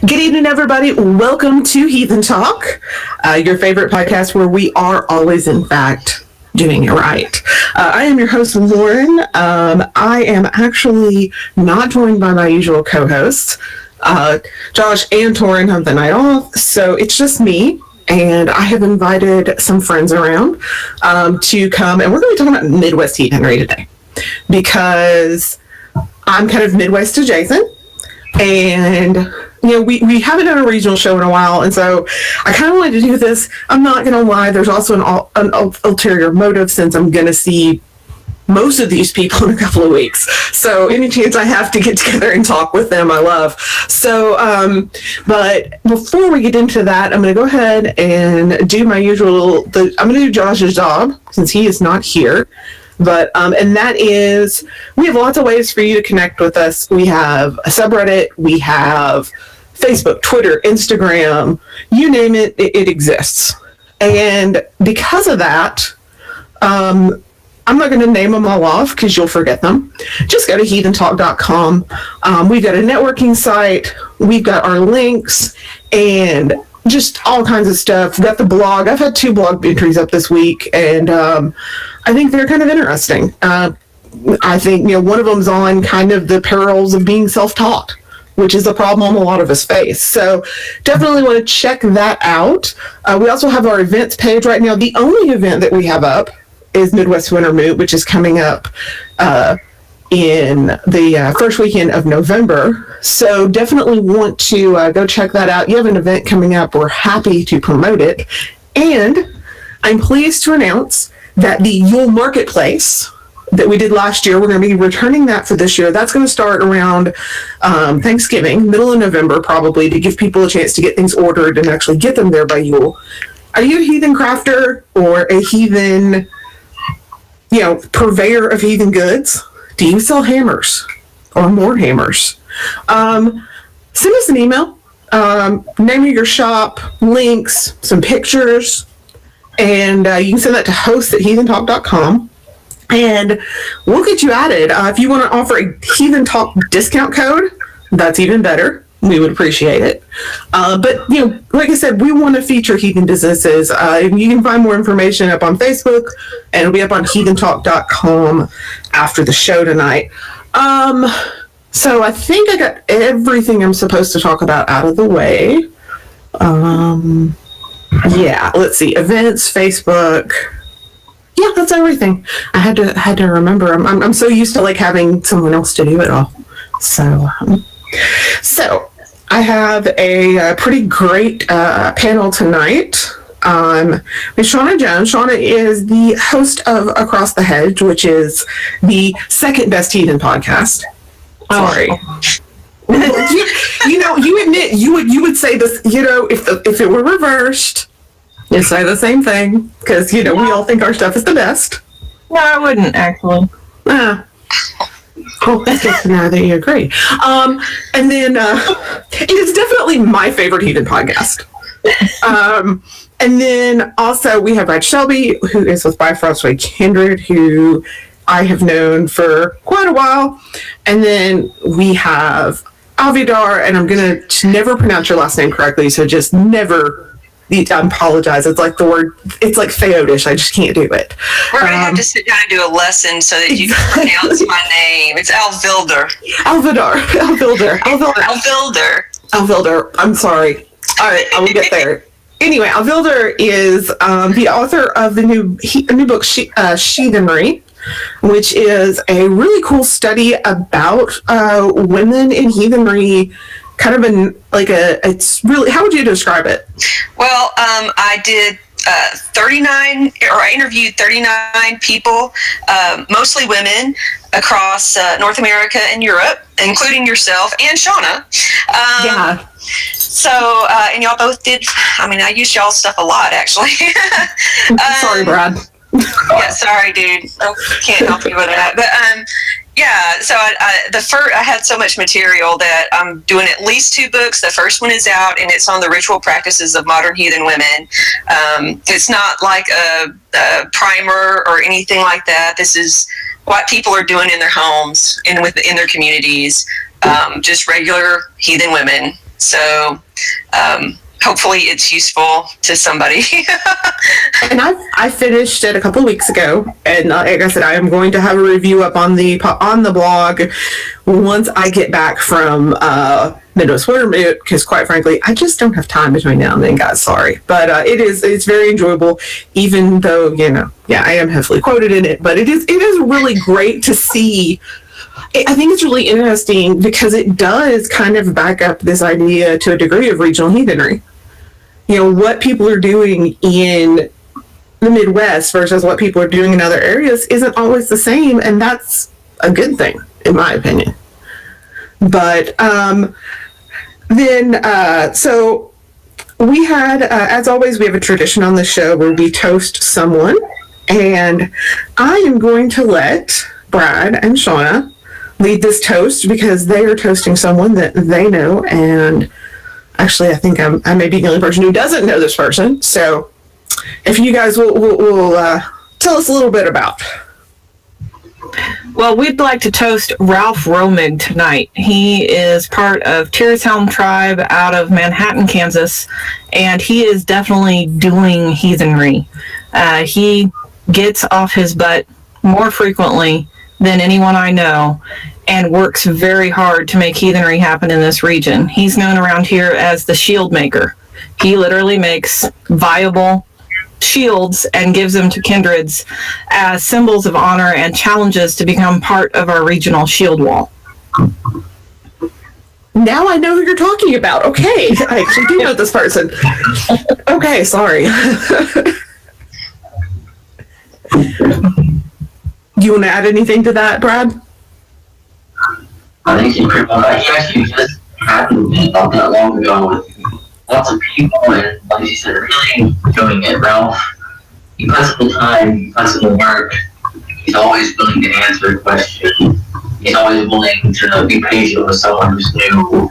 Good evening, everybody. Welcome to Heathen Talk, your favorite podcast where we are always, in fact, doing it right. I am your host, Lauren. I am actually not joined by my usual co-hosts. Josh and Torin have the night off, so it's just me. And I have invited some friends around to come, and we're going to be talking about Midwest Heathenry today because I'm kind of Midwest adjacent. And, you know, we haven't done a regional show in a while, and so I kind of wanted to do this. I'm not going to lie, there's also an ulterior motive since I'm going to see most of these people in a couple of weeks. So any chance I have to get together and talk with them, I love. So, but before we get into that, I'm going to go ahead and do my usual, I'm going to do Josh's job since he is not here. But, and that is, we have lots of ways for you to connect with us. We have a subreddit, we have Facebook, Twitter, Instagram, you name it, it exists. And because of that, I'm not going to name them all off because you'll forget them. Just go to heathentalk.com. We've got a networking site, we've got our links, and just all kinds of stuff. We've got the blog. I've had 2 blog entries up this week, and I think they're kind of interesting. I think, you know, one of them's on kind of the perils of being self-taught, which is a problem a lot of us face. So definitely want to check that out. We also have our events page right now. The only event that we have up is Midwest Winter Moot, which is coming up in the first weekend of November. So definitely want to go check that out. You have an event coming up. We're happy to promote it. And I'm pleased to announce that the Yule Marketplace that we did last year, we're going to be returning that for this year. That's going to start around Thanksgiving, middle of November probably, to give people a chance to get things ordered and actually get them there by Yule. Are you a heathen crafter or a heathen, you know, purveyor of heathen goods? Do you sell hammers or more hammers? Send us an email, name of your shop, links, some pictures, and you can send that to host@heathentalk.com, and we'll get you added. If you want to offer a Heathen Talk discount code, that's even better. We would appreciate it. But, you know, like I said, we want to feature heathen businesses. You can find more information up on Facebook, and it'll be up on heathentalk.com after the show tonight. So I think I got everything I'm supposed to talk about out of the way. Yeah, let's see. Events, Facebook. Yeah, that's everything. I had to remember. I'm so used to like having someone else to do it all. So I have a pretty great panel tonight. With Shawna Jones. Shawna is the host of Across the Hedge, which is the second best Heathen podcast. Sorry. You know, you admit you would say this. You know, if it were reversed, you'd say the same thing because you know we all think our stuff is the best. No, I wouldn't actually. Oh, that's good to know that you agree. And then it is definitely my favorite Heathen podcast. And then also we have Shelby, who is with Bifrost with Kindred, who I have known for quite a while. And then we have Alvilldr, and I'm going to never pronounce your last name correctly, so just never, I apologize. It's like the word, it's like Theodish. I just can't do it. We're going to have to sit down and do a lesson so that you can pronounce my name. It's Alvilldr. Alvilldr. I'm sorry. All right, I will get there. Anyway, Alvilldr is the author of the new book, Heathenry, which is a really cool study about women in heathenry, kind of it's really, how would you describe it? Well, I did I interviewed 39 people, mostly women, across North America and Europe, including yourself and Shawna. Yeah. So, and y'all both did, I used y'all's stuff a lot, actually. Sorry, Brad. Yeah, sorry, dude. I can't help you with that. But, yeah, so I had so much material that I'm doing at least 2 books. The first one is out, and it's on the ritual practices of modern heathen women. It's not like a primer or anything like that. This is what people are doing in their homes and within their communities. Just regular heathen women So hopefully it's useful to somebody. And I finished it a couple of weeks ago, and like I said, I am going to have a review up on the blog once I get back from Midwest Winter Moot, because quite frankly, I just don't have time between now and then, guys. Sorry, but it's very enjoyable, even though I am heavily quoted in it. But it is really great to see. I think it's really interesting because it does kind of back up this idea to a degree of regional heathenry. What people are doing in the Midwest versus what people are doing in other areas isn't always the same, and that's a good thing, in my opinion. But so we had, as always, we have a tradition on the show where we toast someone, and I am going to let Brad and Shawna lead this toast because they are toasting someone that they know, and actually I think I may be the only person who doesn't know this person. So if you guys will tell us a little bit about. Well, we'd like to toast Ralph Romig tonight. He is part of Tirishelm tribe out of Manhattan, Kansas, and he is definitely doing heathenry. He gets off his butt more frequently than anyone I know, and works very hard to make heathenry happen in this region. He's known around here as the shield maker. He literally makes viable shields and gives them to kindreds as symbols of honor and challenges to become part of our regional shield wall. Now I know who you're talking about. Okay, I actually do know this person. Okay, sorry. Do you want to add anything to that, Brad? I think he's pretty much right. He actually just happened not that long ago with lots of people, and like you said, really doing it. Ralph, he puts in the time, he puts in the work, he's always willing to answer a question, he's always willing to be patient with someone who's new,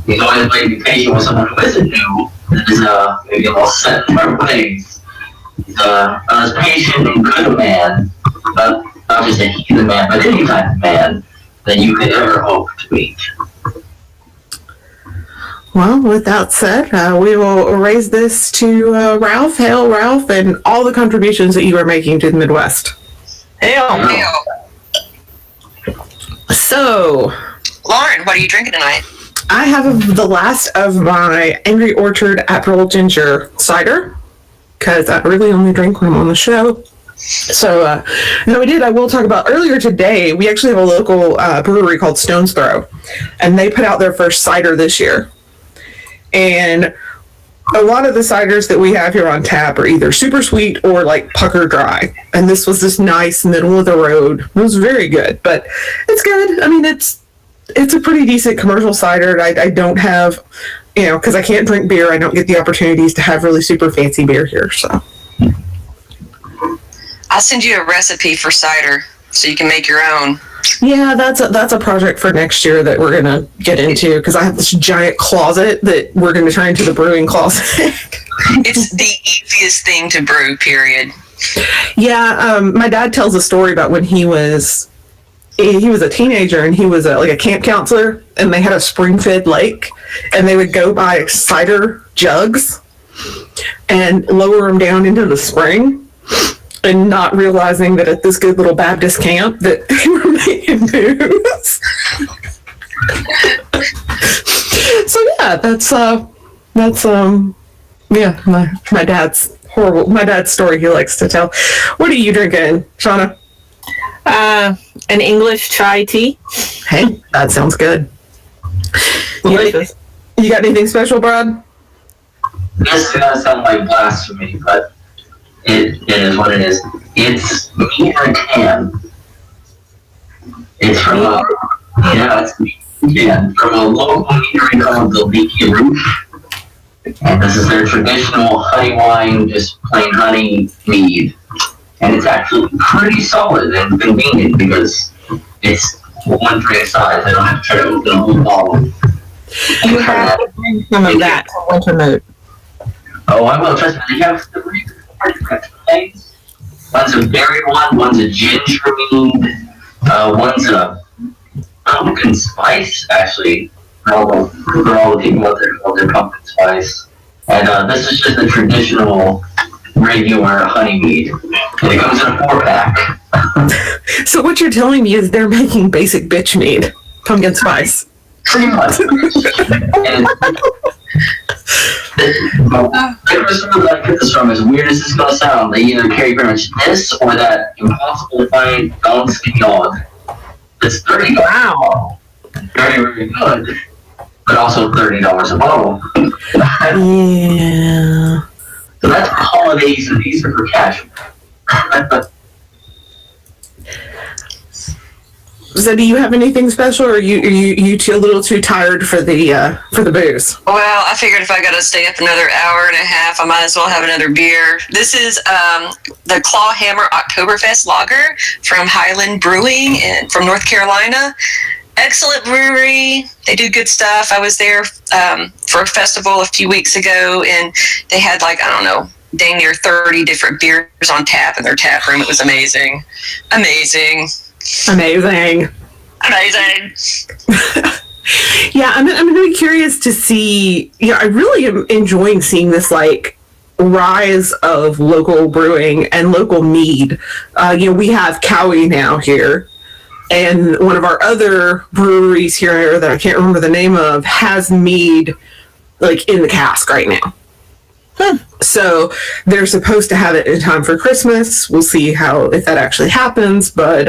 he's always willing to be patient with someone who isn't new, and is maybe a little set in their ways. He's as patient and good a man, not just a heathen man, but any type of man that you could ever hope to meet. Well, with that said, we will raise this to Ralph. Hail, Ralph, and all the contributions that you are making to the Midwest. Hail! So, Lauren, what are you drinking tonight? I have the last of my Angry Orchard April Ginger cider, because I really only drink when I'm on the show. So, I will talk about earlier today, we actually have a local brewery called Stone's Throw, and they put out their first cider this year. And a lot of the ciders that we have here on tap are either super sweet or like pucker dry. And this was this nice middle of the road. It was very good, but it's good. I mean, it's a pretty decent commercial cider. I don't have, because I can't drink beer, I don't get the opportunities to have really super fancy beer here, so. I'll send you a recipe for cider so you can make your own. Yeah, that's a project for next year that we're gonna get into, because I have this giant closet that we're gonna turn into the brewing closet. It's the easiest thing to brew, period. Yeah, my dad tells a story about when he was a teenager and he was like a camp counselor, and they had a spring-fed lake, and they would go buy cider jugs and lower them down into the spring. And not realizing that at this good little Baptist camp that they were making booze. So yeah, that's my dad's story he likes to tell. What are you drinking, Shawna? An English chai tea. Hey, that sounds good. Delicious. You got anything special, Brad? This is gonna sound like blasphemy, but it is what it is. It's me in a can. It's from from a local eatery called the Leaky Roof. And this is their traditional honey wine, just plain honey mead. And it's actually pretty solid and convenient because it's one drink size. I don't have to try to open a whole bottle. You have to bring some of that to Winter Moot. Oh, I will. Trust me. They have three things. One's a berry one, one's a ginger mead, one's a pumpkin spice, actually. for all the people out there who love their pumpkin spice. And this is just a traditional regular honey mead. And it comes in a 4-pack. So what you're telling me is they're making basic bitch mead, pumpkin spice. Pretty much. And the person that I get this from, as weird as this is going to sound, they either carry pretty much this or that impossible to find dog skin dog. It's $30. Wow. Very, very good. But also $30 a bottle. Yeah. So that's holidays, and these are for cash. So do you have anything special, or are you a little too tired for the booze? Well, I figured if I got to stay up another hour and a half, I might as well have another beer. This is the Claw Hammer Oktoberfest Lager from Highland Brewing from North Carolina. Excellent brewery. They do good stuff. I was there for a festival a few weeks ago, and they had dang near 30 different beers on tap in their tap room. It was amazing. Amazing. Yeah, I'm really curious to see. I really am enjoying seeing this rise of local brewing and local mead. We have Cowie now here, and one of our other breweries here that I can't remember the name of has mead in the cask right now. So they're supposed to have it in time for Christmas. We'll see if that actually happens, but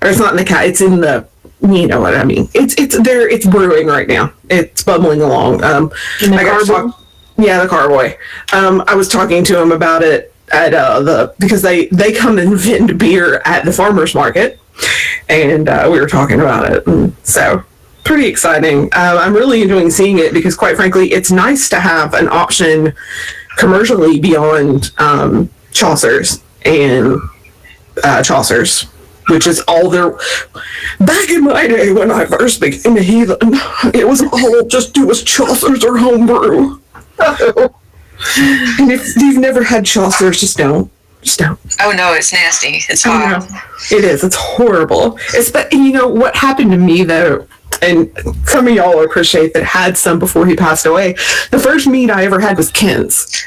or it's not in the it's in the, you know what I mean. It's there. It's brewing right now. It's bubbling along. The Carboy. I was talking to him about it at because they come and vend beer at the farmers market, and we were talking about it. And so pretty exciting. I'm really enjoying seeing it because, quite frankly, it's nice to have an option commercially beyond Chaucer's and Chaucer's, which is all there. Back in my day when I first became a heathen, it was Chaucer's or homebrew. And if you've never had Chaucer's, just don't. Oh no, it's nasty. It's hot. It is. It's horrible. What happened to me though, and some of y'all appreciate that had some before he passed away. The first mead I ever had was Ken's.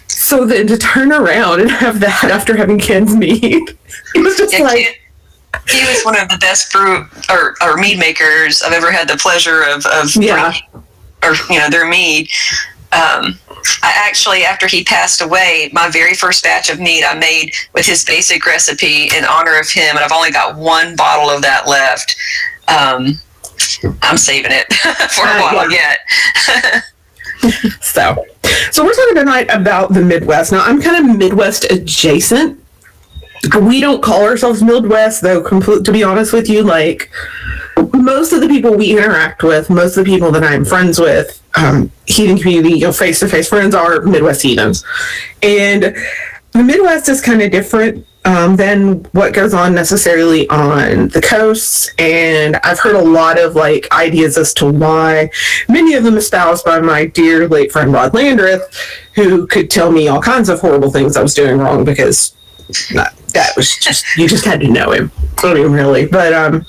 So then to turn around and have that after having Ken's mead, it was just he was one of the best brew or mead makers I've ever had the pleasure of drinking, or their mead. I actually, after he passed away, my very first batch of mead I made with his basic recipe in honor of him, and I've only got one bottle of that left. I'm saving it for a while yet. So we're talking tonight about the Midwest. Now, I'm kind of Midwest adjacent. We don't call ourselves Midwest, though, to be honest with you. Most of the people we interact with, most of the people that I'm friends with, heathen community, face-to-face friends, are Midwest heathens. And the Midwest is kind of different than what goes on necessarily on the coasts. And I've heard a lot of ideas as to why, many of them espoused by my dear late friend Rod Landreth, who could tell me all kinds of horrible things I was doing wrong because that was just, you just had to know him. I mean, really. But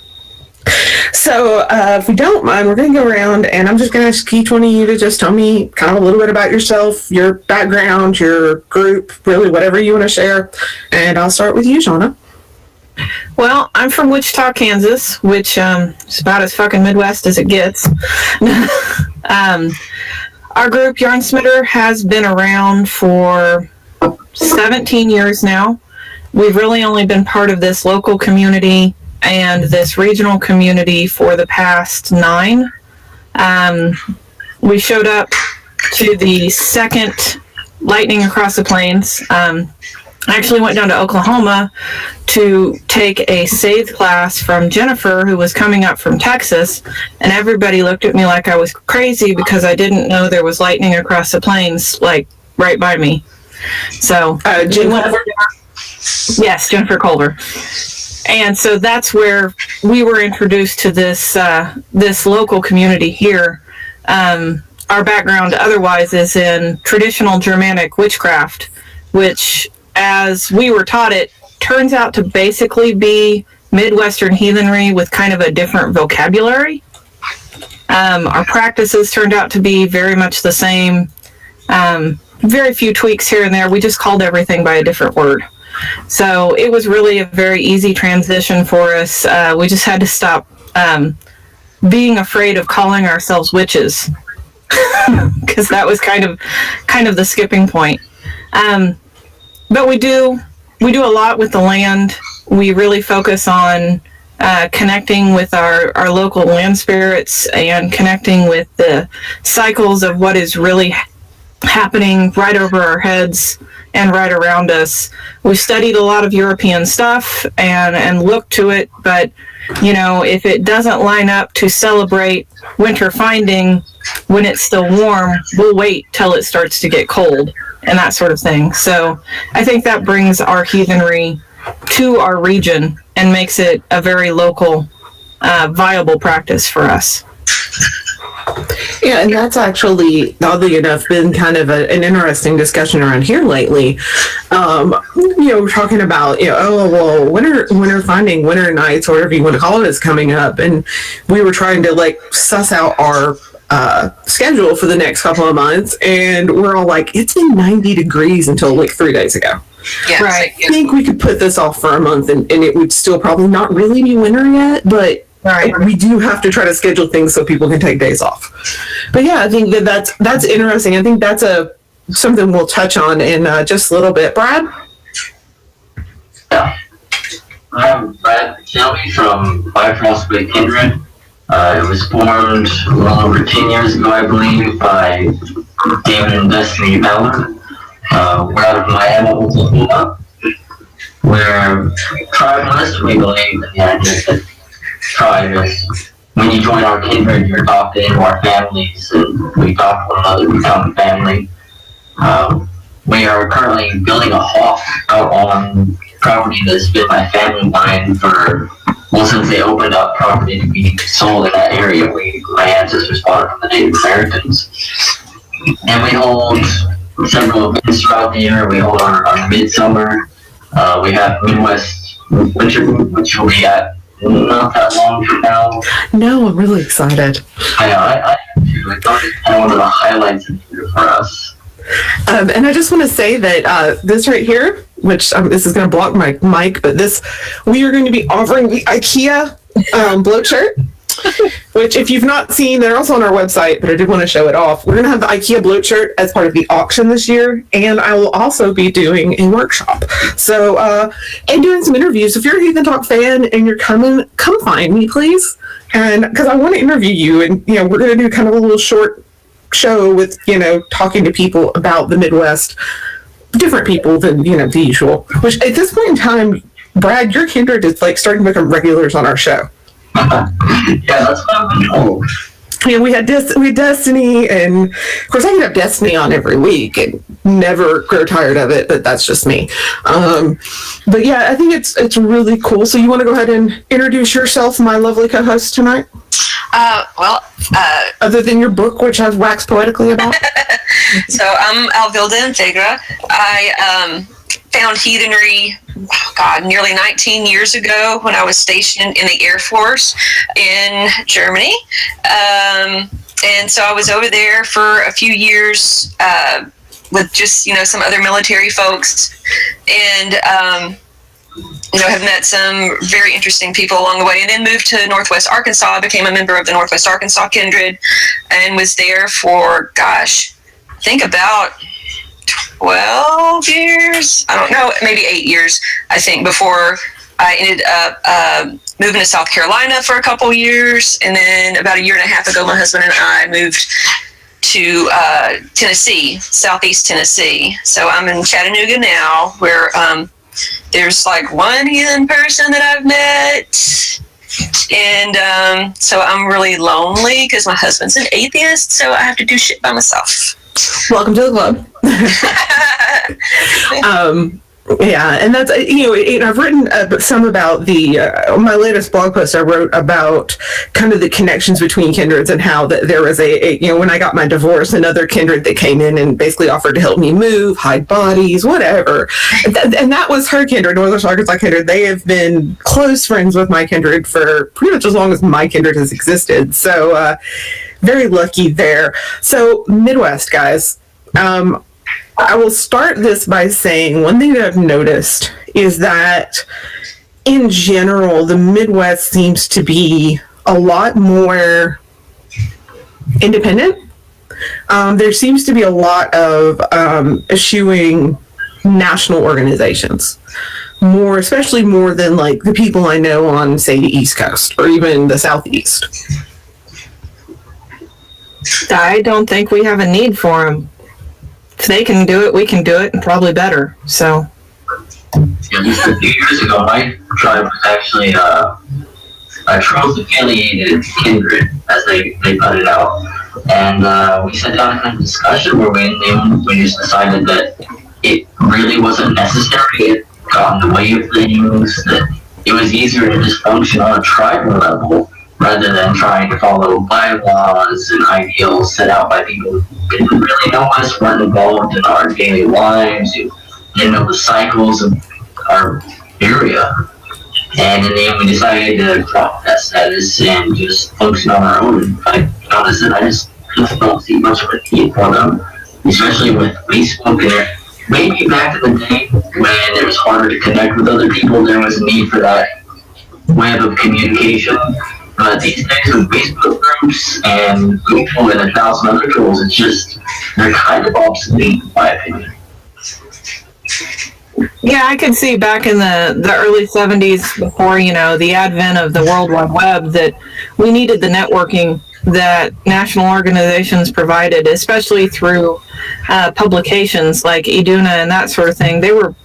so if we don't mind, we're going to go around, and I'm just going to ask each one of you to just tell me kind of a little bit about yourself, your background, your group, really whatever you want to share. And I'll start with you, Shawna. Well, I'm from Wichita, Kansas, which is about as fucking Midwest as it gets. Our group, Yarnsmitter, has been around for 17 years now. We've really only been part of this local community and this regional community for the past 9. We showed up to the second Lightning Across the Plains. I actually went down to Oklahoma to take a Save class from Jennifer, who was coming up from Texas, and everybody looked at me like I was crazy because I didn't know there was lightning across the plains, right by me. So, yes, Jennifer Culver. And so that's where we were introduced to this this local community here. Our background otherwise is in traditional Germanic witchcraft, which, as we were taught, it turns out to basically be Midwestern heathenry with kind of a different vocabulary. Our practices turned out to be very much the same. Very few tweaks here and there. We just called everything by a different word. So it was really a very easy transition for us. We just had to stop being afraid of calling ourselves witches, because that was kind of the skipping point. But we do a lot with the land. We really focus on connecting with our local land spirits and connecting with the cycles of what is really happening right over our heads and right around us. We've studied a lot of European stuff and looked to it, but if it doesn't line up to celebrate winter finding when it's still warm, we'll wait till it starts to get cold and that sort of thing. So I think that brings our heathenry to our region and makes it a very local, viable practice for us. Yeah, and that's actually, oddly enough, been kind of an interesting discussion around here lately. We're talking about, winter finding, winter nights, or whatever you want to call it, is coming up, and we were trying to suss out our schedule for the next couple of months, and we're all like, it's been 90 degrees until 3 days ago. Yeah, right. I think we could put this off for a month, and it would still probably not really be winter yet, but right. We do have to try to schedule things so people can take days off. But yeah, I think that's interesting. I think that's something we'll touch on in just a little bit. Brad? Yeah. I'm Brad Shelby from Bifrost with Kindred. It was formed a little over 10 years ago, I believe, by David and Destiny Ballard. We're out of Miami, Oklahoma. We're tribalists. We believe in the idea that tribe is when you join our kindred, you're adopted into our families, and we adopt one another to become a family. We are currently building a house out on property that's been my family line since they opened up property to be sold in that area. My ancestors bought it from the Native Americans. And we hold several events throughout the year. We hold our midsummer. We have Midwest Winter Boot, which will be at not that long from now. No, I'm really excited. I am too. It's kind of one of the highlights of the year for us. And I just want to say that this right here, which this is going to block my mic, but we are going to be offering the IKEA bloat shirt, which if you've not seen, they're also on our website, but I did want to show it off. We're going to have the IKEA bloat shirt as part of the auction this year, and I will also be doing a workshop. So, and doing some interviews. If you're a Heathen Talk fan and you're coming, come find me, please. And because I want to interview you, and we're going to do kind of a little short show with talking to people about the Midwest, different people than the usual. Which at this point in time, Brad, your kindred is starting to become regulars on our show. Yeah, that's what I've been told. We had Destiny, and of course I could have Destiny on every week and never grow tired of it, but that's just me. But yeah, I think it's really cool. So you want to go ahead and introduce yourself, my lovely co-host tonight? Other than your book, which I've waxed poetically about. So I'm Alvilldr Infägra. I found Heathenry, nearly 19 years ago when I was stationed in the Air Force in Germany. And so I was over there for a few years with just, some other military folks. And, have met some very interesting people along the way, and then moved to Northwest Arkansas. I became a member of the Northwest Arkansas Kindred and was there for, I think about 12 years. I don't know, maybe 8 years, I think, before I ended up moving to South Carolina for a couple years. And then about a year and a half ago, my husband and I moved to Tennessee, Southeast Tennessee. So I'm in Chattanooga now, where there's one heathen person that I've met, and so I'm really lonely because my husband's an atheist, so I have to do shit by myself. Welcome to the club. Yeah, and that's I've written some about the my latest blog post. I wrote about kind of the connections between kindreds and how that there was when I got my divorce, another kindred that came in and basically offered to help me move, hide bodies, whatever, and that was her kindred, Northern Arkansas kindred. They have been close friends with my kindred for pretty much as long as my kindred has existed. So very lucky there. So Midwest guys. I will start this by saying one thing that I've noticed is that in general, the Midwest seems to be a lot more independent. There seems to be a lot of eschewing national organizations, especially more than like the people I know on, say, the East Coast or even the Southeast. I don't think we have a need for them. If they can do it, we can do it, and probably better. So, yeah, just a few years ago, my tribe was actually a troth-affiliated kindred, as they put it out. And we sat down and had a discussion where we just decided that it really wasn't necessary. It got in the way of things, that it was easier to just function on a tribal level rather than trying to follow bylaws and ideals set out by people who didn't really know us, weren't involved in our daily lives, who didn't know the cycles of our area. And in the end, we decided to drop that status and just function on our own. I just don't see much of a need for them, especially with Facebook. And maybe back in the day when it was harder to connect with other people, there was a need for that web of communication. But these days with Facebook groups and Google and 1,000 other tools, they're kind of obsolete, in my opinion. yeah, I could see back in the early 70s, before, the advent of the World Wide Web, that we needed the networking that national organizations provided, especially through publications like Iduna and that sort of thing. They were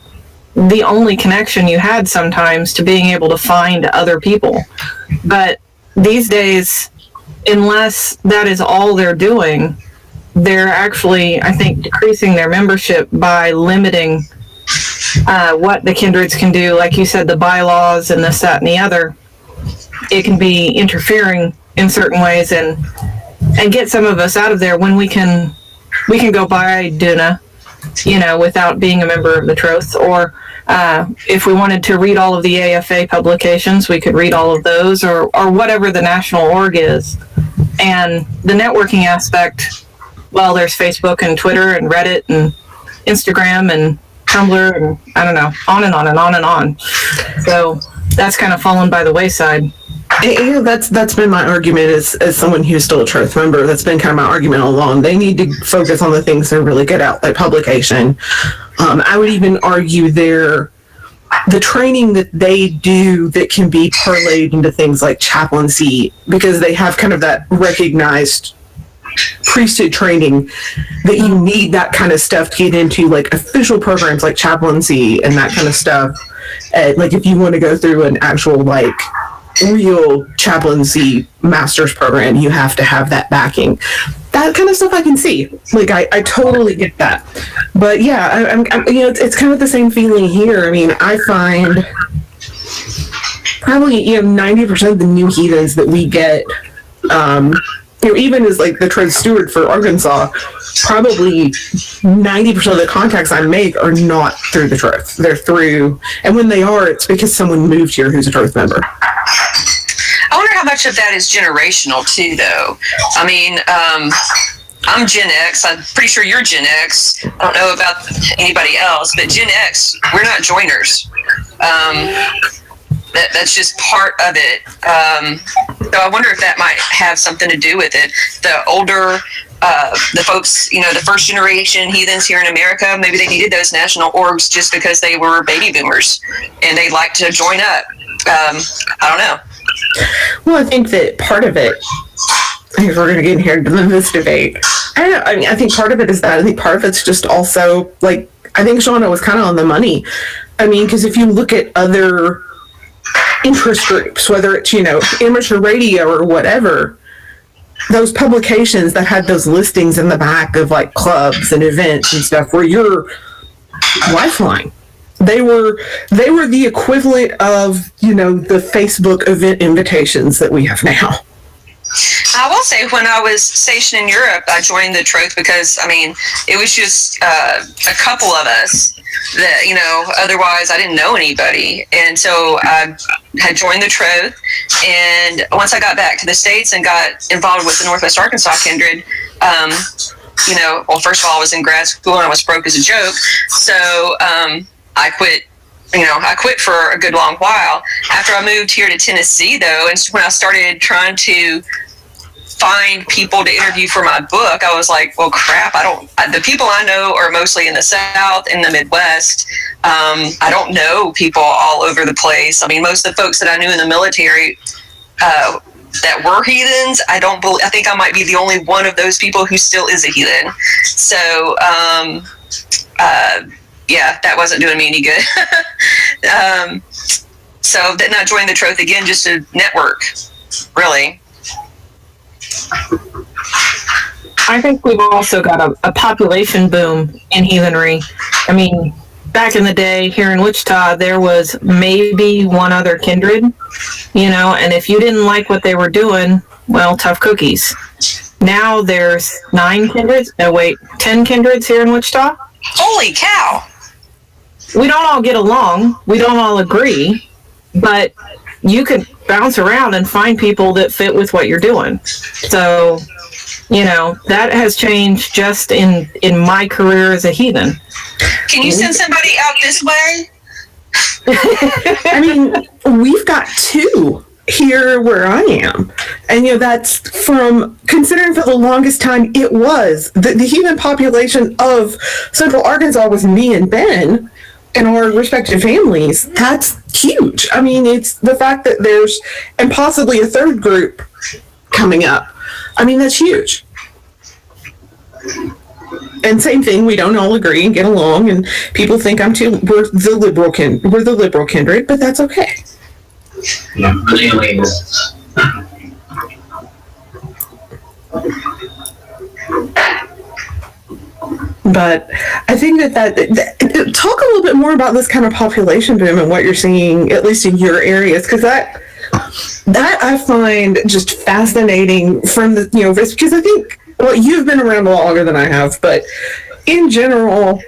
the only connection you had sometimes to being able to find other people. But these days, unless that is all they're doing, they're actually, I think, decreasing their membership by limiting what the kindreds can do. Like you said, the bylaws and this, that, and the other. It can be interfering in certain ways and get some of us out of there when we can go buy Duna, without being a member of the Troth. Or if we wanted to read all of the AFA publications, we could read all of those, or whatever the national org is. And the networking aspect, well, there's Facebook and Twitter and Reddit and Instagram and Tumblr and I don't know, on and on and on and on. So that's kind of fallen by the wayside. Yeah, that's been my argument as someone who's still a Troth member. That's been kind of my argument all along. They need to focus on the things they're really good at, like publication. I would even argue the training that they do that can be parlayed into things like chaplaincy, because they have kind of that recognized priesthood training that you need that kind of stuff to get into, like official programs like chaplaincy and that kind of stuff. Like if you want to go through an actual like real chaplaincy master's program, you have to have that backing. That kind of stuff I can see. Like I totally get that. But yeah, I'm it's kind of the same feeling here. I mean, I find probably 90% of the new heathens that we get, even as like the Troth steward for Arkansas, probably 90% of the contacts I make are not through the Troth. They're through, and when they are, it's because someone moved here who's a Troth member. I wonder how much of that is generational too, though. I mean, I'm Gen X. I'm pretty sure you're Gen X. I don't know about anybody else, but Gen X, we're not joiners. That's just part of it. So I wonder if that might have something to do with it. The older, the folks, the first generation heathens here in America, maybe they needed those national orgs just because they were baby boomers and they liked to join up. I don't know. Well, I think that part of it, I think we're going to get in here into this debate. I don't know. I mean, I think part of it is that. I think part of it's just also, like, I think Shawna was kind of on the money. I mean, because if you look at other interest groups, whether it's, amateur radio or whatever, those publications that had those listings in the back of, like, clubs and events and stuff were your lifeline. They were the equivalent of, the Facebook event invitations that we have now. I will say, when I was stationed in Europe, I joined the Troth because, it was just a couple of us that, otherwise I didn't know anybody. And so I had joined the Troth. And once I got back to the States and got involved with the Northwest Arkansas Kindred, well, first of all, I was in grad school and I was broke as a joke. So I quit. I quit for a good long while. After I moved here to Tennessee, though, and when I started trying to find people to interview for my book, I was like, well, crap, the people I know are mostly in the South, in the Midwest. I don't know people all over the place. Most of the folks that I knew in the military that were heathens, I think I might be the only one of those people who still is a heathen. So, yeah, that wasn't doing me any good. So then I joined the Troth again just to network, really. I think we've also got a population boom in heathenry. Back in the day here in Wichita, there was maybe one other kindred, and if you didn't like what they were doing, well, tough cookies. Now there's 10 kindreds here in Wichita. Holy cow! We don't all get along. We don't all agree, but you can bounce around and find people that fit with what you're doing. So, that has changed just in my career as a heathen. Can you send somebody out this way? We've got 2 here where I am. And, that's from, considering for the longest time, it was the heathen population of Central Arkansas was me and Ben and our respective families. That's huge. It's the fact that there's, and possibly a third group coming up. That's huge. And same thing, we don't all agree and get along, and people think we're the liberal kindred, but that's okay. Yeah, the alienists. But I think that talk a little bit more about this kind of population boom and what you're seeing, at least in your areas, because that I find just fascinating from the, because I think, well, you've been around a lot longer than I have, but in general,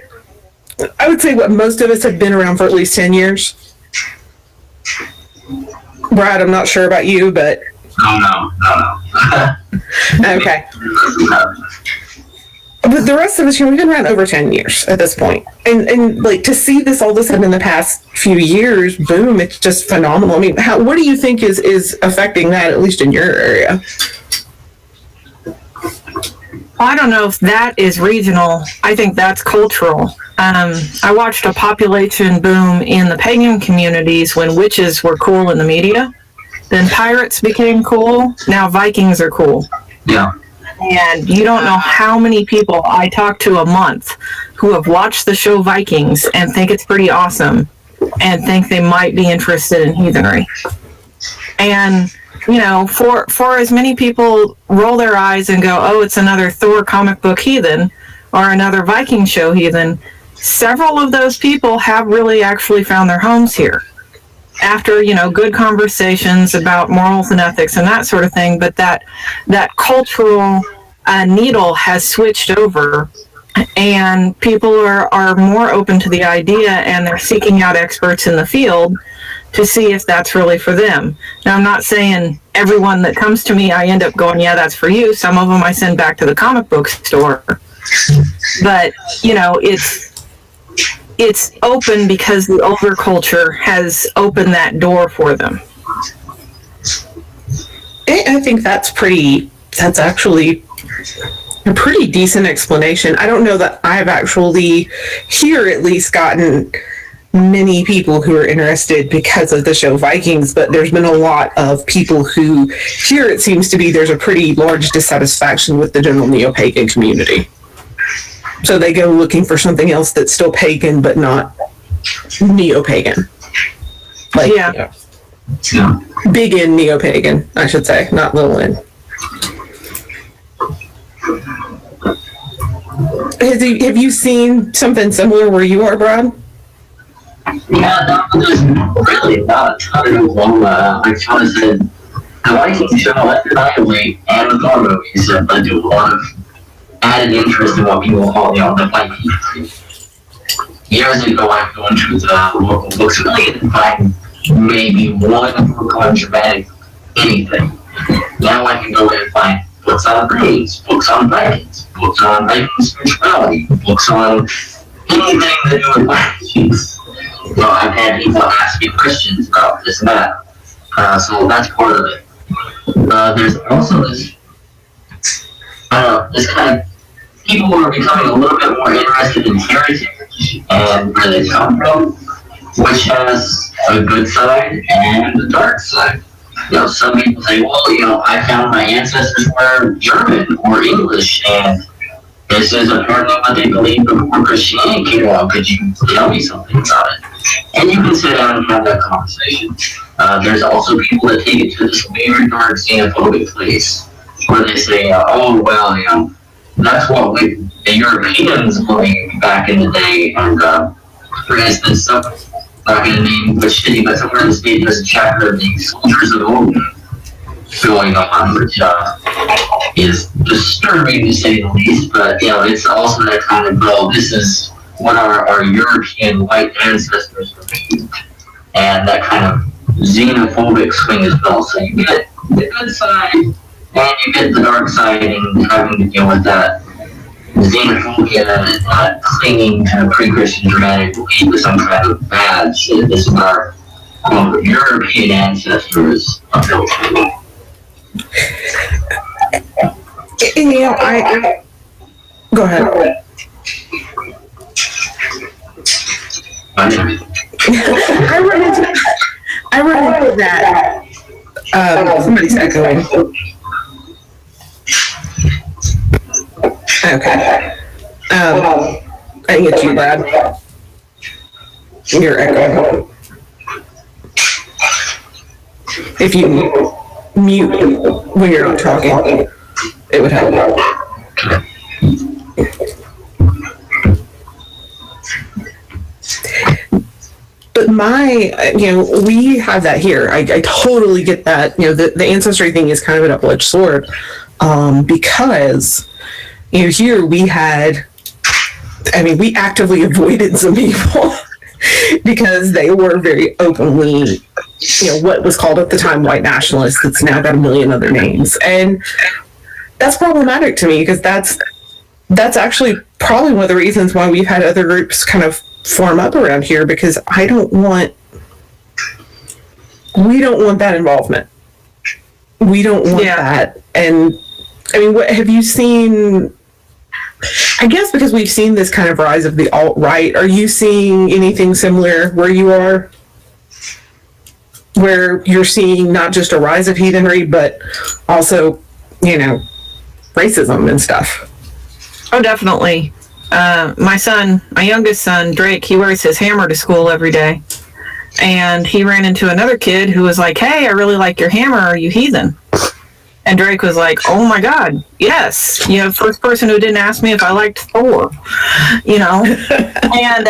I would say what most of us have been around for at least 10 years. Brad, I'm not sure about you, but... No. Okay. But the rest of us, we've been around over 10 years at this point. And to see this all of a sudden in the past few years, boom, it's just phenomenal. What do you think is affecting that, at least in your area? I don't know if that is regional. I think that's cultural. I watched a population boom in the pagan communities when witches were cool in the media. Then pirates became cool. Now Vikings are cool. Yeah. And you don't know how many people I talk to a month who have watched the show Vikings and think it's pretty awesome and think they might be interested in heathenry. And, for as many people roll their eyes and go, oh, it's another Thor comic book heathen or another Viking show heathen, several of those people have really actually found their homes here after, good conversations about morals and ethics and that sort of thing. But that cultural needle has switched over, and people are more open to the idea, and they're seeking out experts in the field to see if that's really for them. Now, I'm not saying everyone that comes to me, I end up going, yeah, that's for you. Some of them I send back to the comic book store. But, it's open because the older culture has opened that door for them. I think that's actually a pretty decent explanation. I don't know that I've actually here at least gotten many people who are interested because of the show Vikings, but there's been a lot of people who here it seems to be there's a pretty large dissatisfaction with the general neo-pagan community. So they go looking for something else that's still pagan but not neo-pagan. Yeah. Big N neo-pagan, I should say, not little n. Have you seen something similar where you are, Brad? Yeah, no, there's really not a ton of Oklahoma. Like Shawna said, the Vikings show undeniably, and the Thor movies, but do a lot of added interest in what people call, the Vikings. Years ago, I'd go into the local books really and find maybe one book on dramatic anything. Now I can go in and find books on Braves, books on Vikings, books on Viking spirituality, books on anything to do with Vikings. Well, I've had people ask me questions about this and that. So that's part of it. There's also this, this kind of, people are becoming a little bit more interested in heritage and where they come from, which has a good side and a dark side. Some people say, well, I found my ancestors were German or English, and this is apparently what they believed before Christianity came along. Could you tell me something about it? And you can sit down and have that conversation. There's also people that take it to this weird, dark, xenophobic place where they say, that's what the Europeans believed back in the day. And for instance, I'm not going to name which city, but somewhere in the state there's a chapter of the Soldiers of Odin going on, which is disturbing to say the least. But it's also that kind of, this is what our European white ancestors believed, and that kind of xenophobic swing as well. So you get the good side, and you get the dark side, and having to deal with that xenophobia and not clinging to pre-Christian dramatic belief with some kind of bad shit. This is our European ancestors built to. I go ahead. I run into that. Somebody's echoing. Okay. I think it's you, Brad. You're echoing. If you mute when you're not talking, it would help. But we have that here. I totally get that. The ancestry thing is kind of a double-edged sword, because here we actively avoided some people because they were very openly, what was called at the time white nationalists. It's now got a million other names, and that's problematic to me because that's actually probably one of the reasons why we've had other groups kind of form up around here, because we don't want that involvement. We don't want that. And what have you seen? I guess because we've seen this kind of rise of the alt-right, are you seeing anything similar where you are? Where you're seeing not just a rise of heathenry, but also, racism and stuff? Oh, definitely. My youngest son, Drake, he wears his hammer to school every day. And he ran into another kid who was like, hey, I really like your hammer. Are you heathen? And Drake was like, oh my God, yes. First person who didn't ask me if I liked Thor, And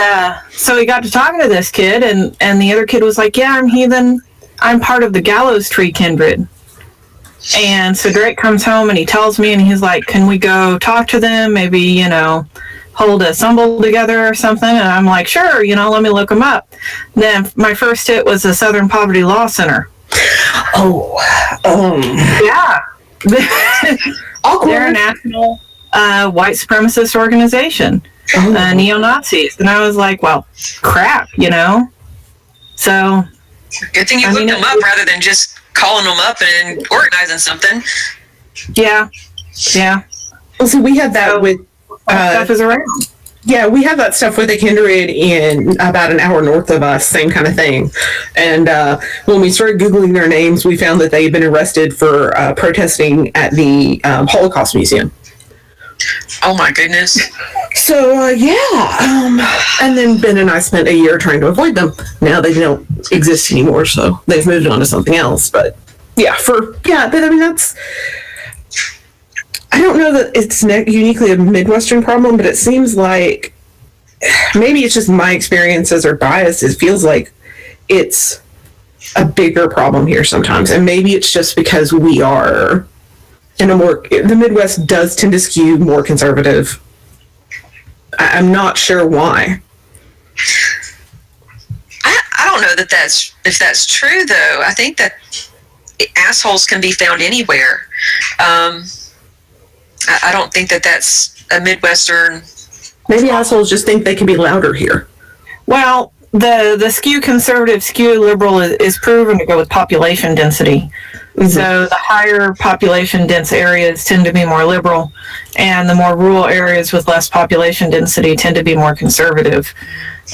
so he got to talking to this kid, and the other kid was like, yeah, I'm heathen. I'm part of the Gallows Tree Kindred. And so Drake comes home and he tells me, and he's like, can we go talk to them? Maybe, hold a symbol together or something. And I'm like, sure, let me look them up. Then my first hit was the Southern Poverty Law Center. Oh, yeah. They're a national white supremacist organization, neo-Nazis. And I was like, well, crap, So. Good thing you looked them up rather than just calling them up and organizing something. Yeah. Well, so we had that with stuff is around. Yeah, we have that stuff with the Kindred in about an hour north of us, same kind of thing. And when we started Googling their names, we found that they had been arrested for protesting at the Holocaust Museum. Oh my goodness. So, and then Ben and I spent a year trying to avoid them. Now they don't exist anymore, so they've moved on to something else. But that's... I don't know that it's uniquely a Midwestern problem, but it seems like maybe it's just my experiences or biases. It feels like it's a bigger problem here sometimes. And maybe it's just because we are the Midwest does tend to skew more conservative. I'm not sure why. I don't know if that's true, though. I think that assholes can be found anywhere. I don't think that that's a Midwestern. Maybe assholes just think they can be louder here. Well, the skew conservative, skew liberal is proven to go with population density. Mm-hmm. So the higher population dense areas tend to be more liberal, and the more rural areas with less population density tend to be more conservative.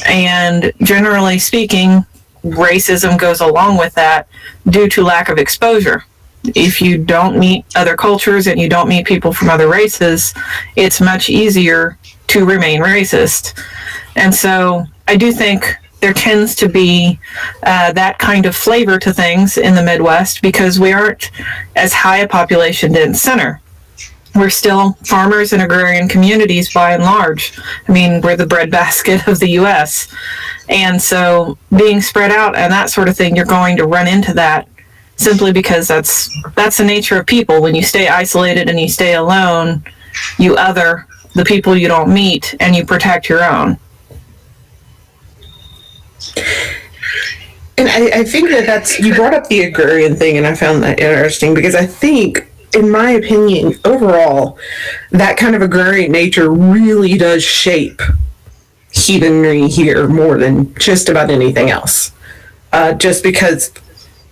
And generally speaking, racism goes along with that due to lack of exposure. If you don't meet other cultures and you don't meet people from other races, it's much easier to remain racist. And so I do think there tends to be that kind of flavor to things in the Midwest because we aren't as high a population dense center. We're still farmers and agrarian communities by and large. I mean, we're the breadbasket of the U.S. And so being spread out and that sort of thing, you're going to run into that simply because that's the nature of people. When you stay isolated and you stay alone, you other the people you don't meet and you protect your own. And I think that's, you brought up the agrarian thing, and I found that interesting because I think, in my opinion, overall, that kind of agrarian nature really does shape heathenry here more than just about anything else. Just because,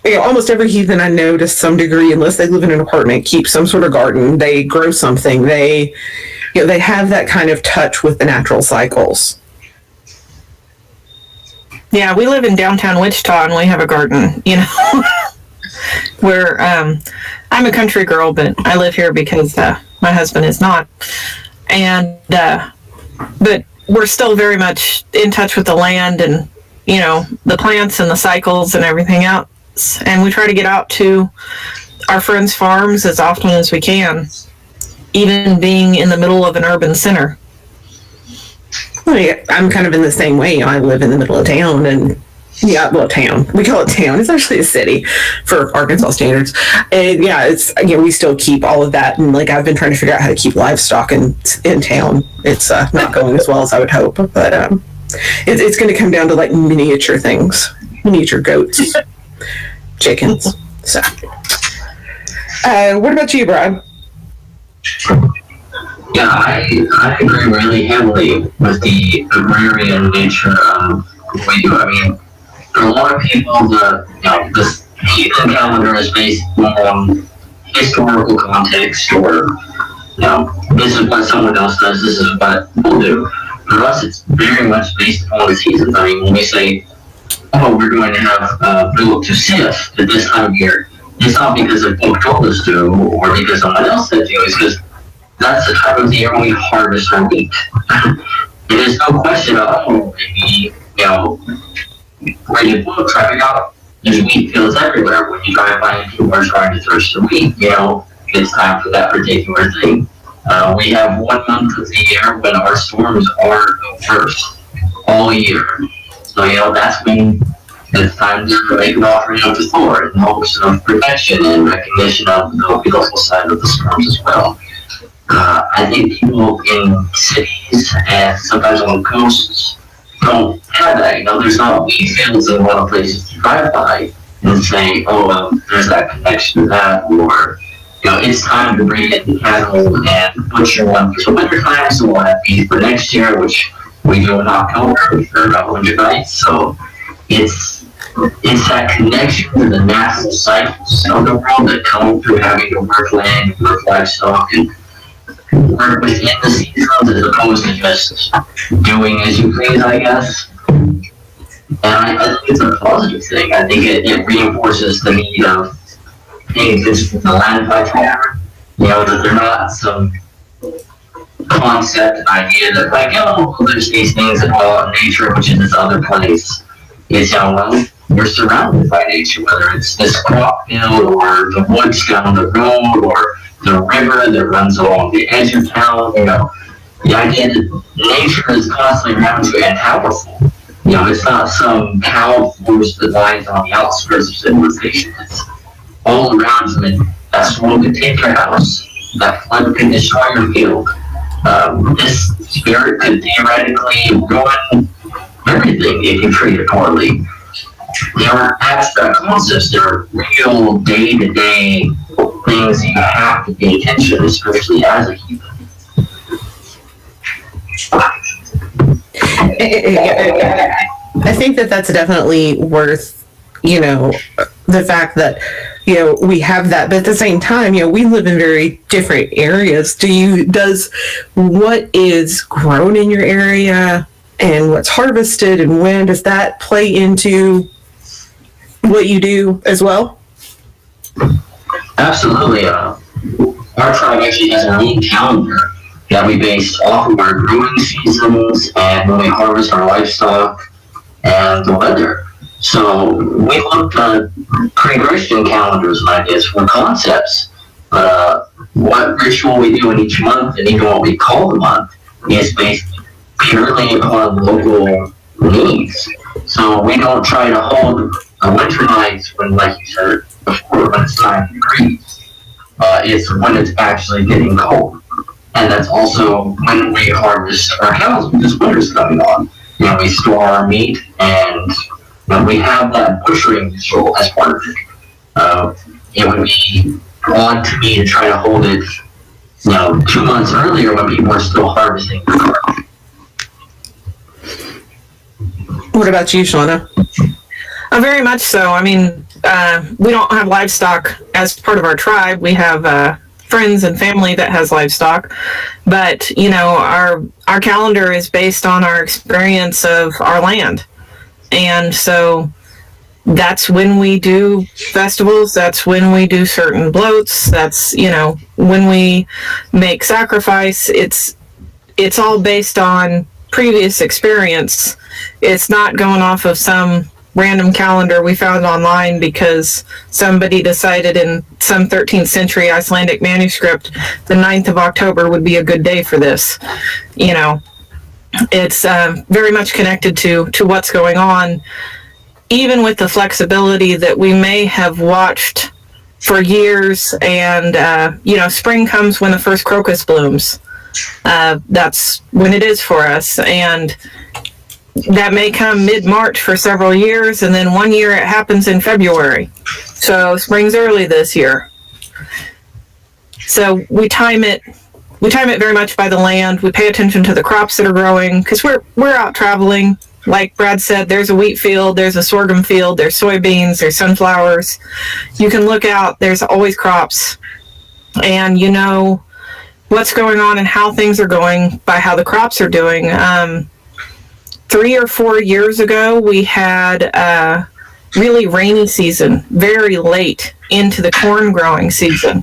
almost every heathen I know to some degree, unless they live in an apartment, keeps some sort of garden, they grow something, they have that kind of touch with the natural cycles. Yeah, we live in downtown Wichita and we have a garden, where I'm a country girl, but I live here because my husband is not. And, but we're still very much in touch with the land and, the plants and the cycles and everything else. And we try to get out to our friends' farms as often as we can, even being in the middle of an urban center. Well, yeah, I'm kind of in the same way. I live in the middle of town, and town. We call it town. It's actually a city for Arkansas standards. And yeah, it's we still keep all of that. And I've been trying to figure out how to keep livestock in town. It's not going as well as I would hope, but it's going to come down to miniature things, miniature goats, chickens. So, what about you, Brad? Yeah, I agree really heavily with the agrarian nature of what we do. I mean, for a lot of people, this heathen calendar is based on historical context, or this is what someone else does, this is what we'll do. For us, it's very much based upon the seasons. I mean, when we say, oh, we're going to have Philip to sift at this time of year, it's not because of what told us to, or because someone else said to, it's because that's the time of the year when we harvest our wheat. There's no question about, maybe, when you look, traffic out, there's wheat fields everywhere. When you drive by and people are trying to thresh the wheat, it's time for that particular thing. We have 1 month of the year when our storms are the worst all year. So, that's when it's time to make an offering of the Lord in hopes of protection and recognition of the beautiful side of the storms as well. I think people in cities and sometimes on the coasts don't have that. There's not wheat fields in a lot of places to drive by and say, oh, well, there's that connection to that, or, it's time to bring in the cattle and butcher one for the winter time, so we'll have beef for next year, which we do in October for about winter nights. So it's that connection to the natural cycles of the world that come through having to work land, work livestock, and work within the seasons as opposed to just doing as you please, I guess. And I think it's a positive thing. I think it reinforces the need of paying attention to the land by far. That they're not some concept idea that there's these things about nature, which is this other place. It's we're surrounded by nature, whether it's this crop field or the woods down the road or the river that runs along the edge of town. the idea that nature is constantly around you and powerful. It's not some power force that lies on the outskirts of civilization. It's all around you, and that storm could take your house. That flood could destroy your field. This spirit could theoretically ruin everything if you treat it poorly. They aren't abstract concepts, they're real day-to-day things you have to pay attention to, especially as a human. I think that that's definitely worth, the fact that, we have that, but at the same time, we live in very different areas. Does what is grown in your area and what's harvested and when, does that play into what you do as well? Absolutely. Our tribe actually has our own calendar that we base off of our growing seasons and when we harvest our livestock and the weather. So we looked at pre-Christian calendars and ideas for concepts. What ritual we do in each month and even what we call the month is based purely upon local needs. So we don't try to hold a winter night when, like you said before, when it's 9 degrees. It's when it's actually getting cold. And that's also when we harvest our cows because winter's coming on. We store our meat and we have that butchering ritual as part of it. It would be odd to me to try to hold it, 2 months earlier when people are still harvesting the crop. What about you, Shawna? Very much so. I mean, we don't have livestock as part of our tribe. We have friends and family that has livestock, but our calendar is based on our experience of our land, and so that's when we do festivals. That's when we do certain bloats. That's when we make sacrifice. It's all based on previous experience. It's not going off of some random calendar we found online because somebody decided in some 13th century Icelandic manuscript the 9th of October would be a good day for this. It's very much connected to what's going on, even with the flexibility that we may have watched for years. And spring comes when the first crocus blooms. That's when it is for us, and that may come mid-March for several years, and then one year it happens in February. So spring's early this year. So we time it very much by the land. We pay attention to the crops that are growing because we're out traveling. Like Brad said, there's a wheat field, there's a sorghum field, there's soybeans, there's sunflowers. You can look out, there's always crops. And what's going on and how things are going by how the crops are doing. 3 or 4 years ago, we had a really rainy season, very late into the corn growing season.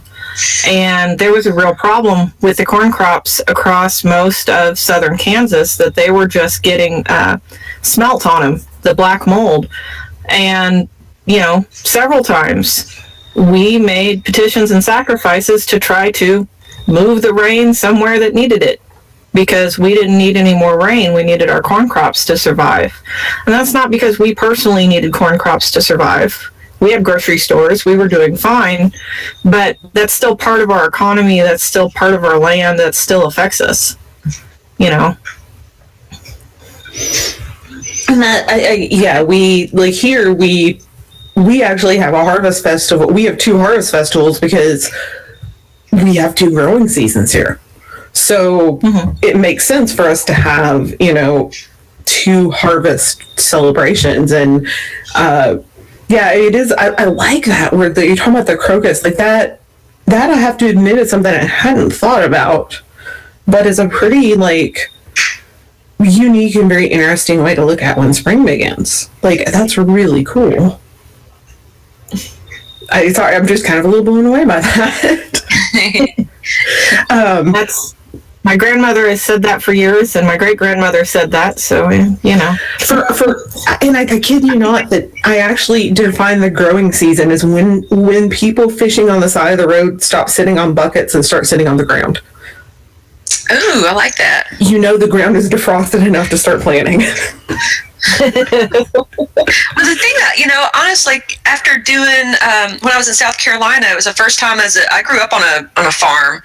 And there was a real problem with the corn crops across most of southern Kansas that they were just getting smelt on them, the black mold. And, several times we made petitions and sacrifices to try to move the rain somewhere that needed it, because we didn't need any more rain. We needed our corn crops to survive. And that's not because we personally needed corn crops to survive. We had grocery stores. We were doing fine. But that's still part of our economy. That's still part of our land. That still affects us. And that, we actually have a harvest festival. We have 2 harvest festivals because we have 2 growing seasons here. So it makes sense for us to have, 2 harvest celebrations. And it is. I like that where you're talking about the crocus, like that. That I have to admit is something I hadn't thought about, but is a pretty unique and very interesting way to look at when spring begins. That's really cool. I'm just kind of a little blown away by that. That's my grandmother has said that for years, and my great grandmother said that. So and I kid you not that I actually define the growing season as when people fishing on the side of the road stop sitting on buckets and start sitting on the ground. Ooh, I like that. You know the ground is defrosted enough to start planting. Well, the thing that, honestly, after doing, when I was in South Carolina, it was the first time I grew up on a farm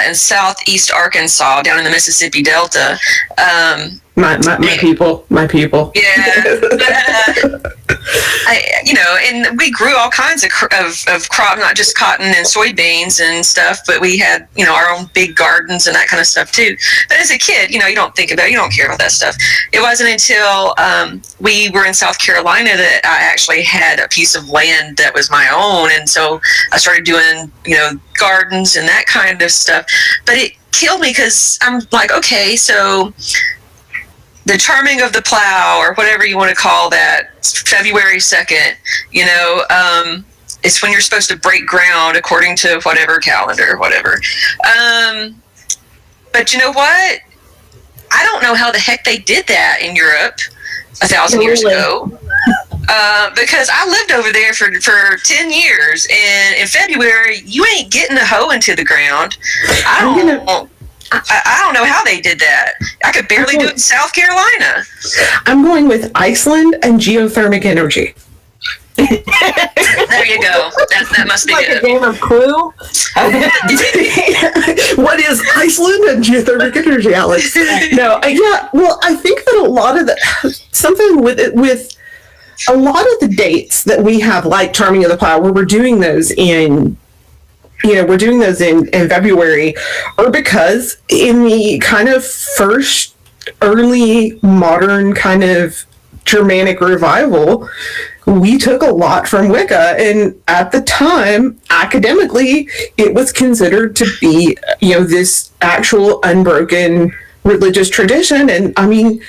in southeast Arkansas, down in the Mississippi Delta. My people. Yeah. And we grew all kinds of crop, not just cotton and soybeans and stuff, but we had, our own big gardens and that kind of stuff too. But as a kid, you don't think about it, you don't care about that stuff. It wasn't until we were in South Carolina that I actually had a piece of land that was my own. And so I started doing, gardens and that kind of stuff. But it killed me because I'm like, okay, so the charming of the plow, or whatever you want to call that, February 2nd, it's when you're supposed to break ground according to whatever calendar, whatever. But you know what? I don't know how the heck they did that in Europe 1,000 years ago. Because I lived over there for 10 years, and in February, you ain't getting a hoe into the ground. I don't know how they did that. I could barely do it in South Carolina. I'm going with Iceland and geothermic energy. There you go. That must be like it. A game of Clue. What is Iceland and geothermic energy, Alex? No, yeah. Well, I think that a lot of something with a lot of the dates that we have, like Charming of the Plow, where we're doing those in February, or because in the kind of first early modern kind of Germanic revival, we took a lot from Wicca, and at the time, academically, it was considered to be, this actual unbroken religious tradition. And I mean,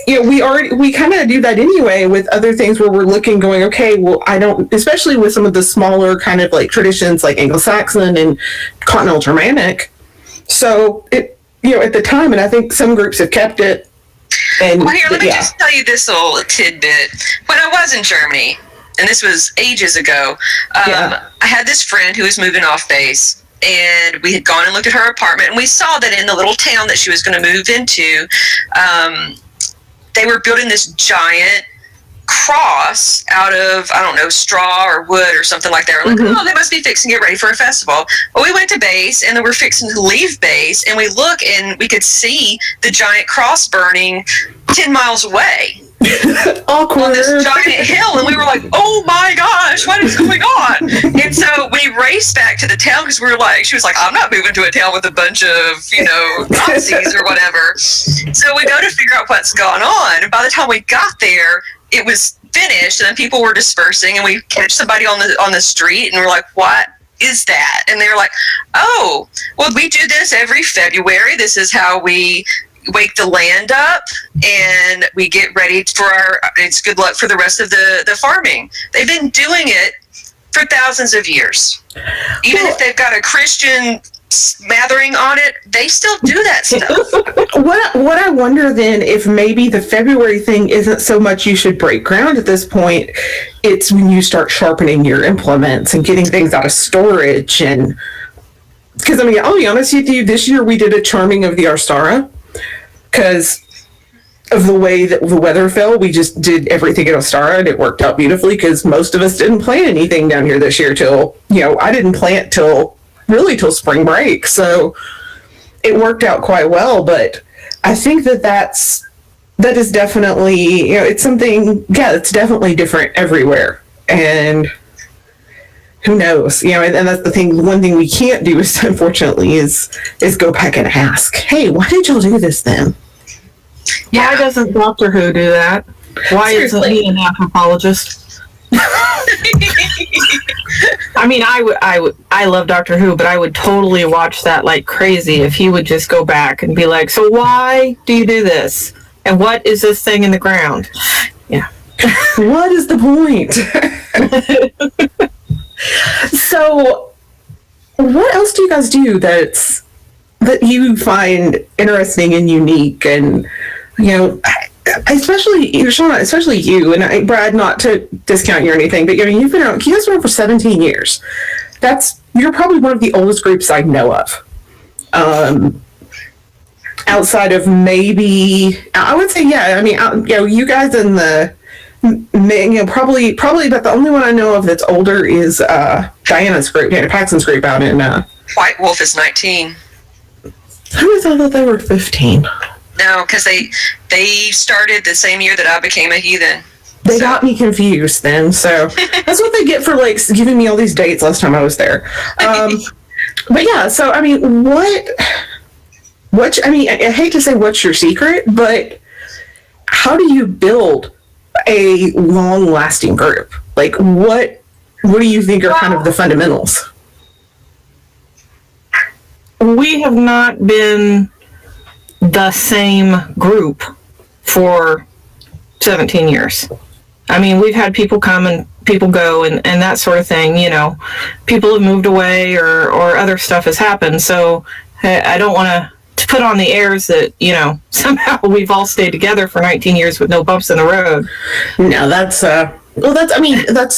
we kind of do that anyway with other things where we're looking, going, okay, well, especially with some of the smaller kind of like traditions like Anglo-Saxon and Continental Germanic. So it, at the time, and I think some groups have kept it. And well, here, let me just tell you this little tidbit. When I was in Germany, and this was ages ago, I had this friend who was moving off base, and we had gone and looked at her apartment, and we saw that in the little town that she was going to move into, they were building this giant cross out of, I don't know, straw or wood or something like that. We're like, they must be fixing it ready for a festival. Well, we went to base, and then we're fixing to leave base, and we look, and we could see the giant cross burning 10 miles away. Awkward. On this giant hill, and we were like, oh my gosh, what is going on? And so we raced back to the town, because we were like, she was like, I'm not moving to a town with a bunch of, Nazis or whatever. So we go to figure out what's going on, and by the time we got there, it was finished, and then people were dispersing, and we catch somebody on the street, and we're like, what is that? And they're like, oh, well, we do this every February. This is how we wake the land up, and we get ready for it's good luck for the rest of the farming. They've been doing it for thousands of years. Even if they've got a Christian smattering on it, they still do that stuff. What I wonder then, if maybe the February thing isn't so much you should break ground at this point, it's when you start sharpening your implements and getting things out of storage. And because, I mean, I'll be honest with you, this year we did a charming of the Arstara, because of the way that the weather fell. We just did everything at Ostara, and it worked out beautifully, because most of us didn't plant anything down here this year till, I didn't plant till spring break. So it worked out quite well. But I think that is definitely, it's something, it's definitely different everywhere. And who knows, and that's the thing. One thing we can't do is, unfortunately, is go back and ask, hey, why did y'all do this then? Yeah. Why doesn't Doctor Who do that? Why isn't he an anthropologist? I mean, I love Doctor Who, but I would totally watch that like crazy if he would just go back and be like, so why do you do this? And what is this thing in the ground? Yeah. What is the point? So, what else do you guys do that you find interesting and unique? And, especially Shawna, especially you, and Brad, not to discount you or anything, but you guys been around for 17 years. You're probably one of the oldest groups I know of. outside of maybe, I would say, yeah. I mean, you guys in the, probably about the only one I know of that's older is Diana Paxton's group out in. White Wolf is 19. I always thought they were 15. No, because they started the same year that I became a heathen. They got me confused then, so that's what they get for like giving me all these dates last time I was there. But yeah, so I mean, what? I mean, I hate to say what's your secret, but how do you build a long-lasting group? Like, what do you think are kind of the fundamentals? We have not been the same group for 17 years. I mean, we've had people come and people go and that sort of thing, you know. People have moved away or other stuff has happened. So I don't want to put on the airs that, you know, somehow we've all stayed together for 19 years with no bumps in the road. No, that's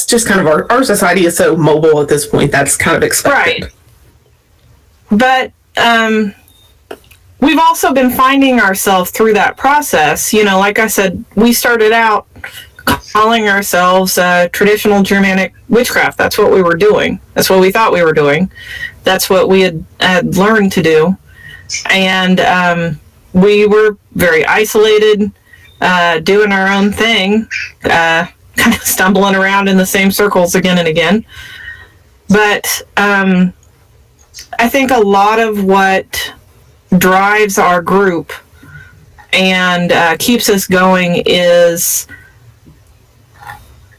just kind of our society is so mobile at this point. That's kind of expected. Right. But we've also been finding ourselves through that process. You know, like I said, we started out calling ourselves traditional Germanic witchcraft. That's what we were doing. That's what we thought we were doing. That's what we had learned to do. And we were very isolated, doing our own thing, kind of stumbling around in the same circles again and again. But I think a lot of what drives our group and keeps us going is,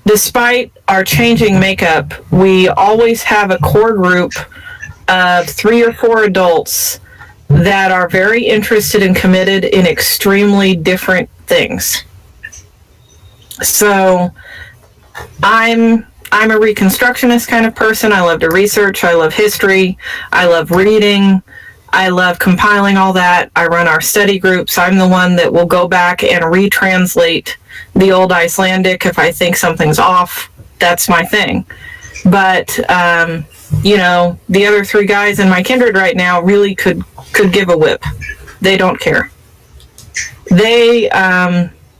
despite our changing makeup, we always have a core group of 3 or 4 adults that are very interested and committed in extremely different things. So I'm a Reconstructionist kind of person. I love to research. I love history. I love reading. I love compiling all that. I run our study groups. I'm the one that will go back and retranslate the old Icelandic if I think something's off. That's my thing. But, you know, the other 3 guys in my Kindred right now really could give a whip. They don't care. They,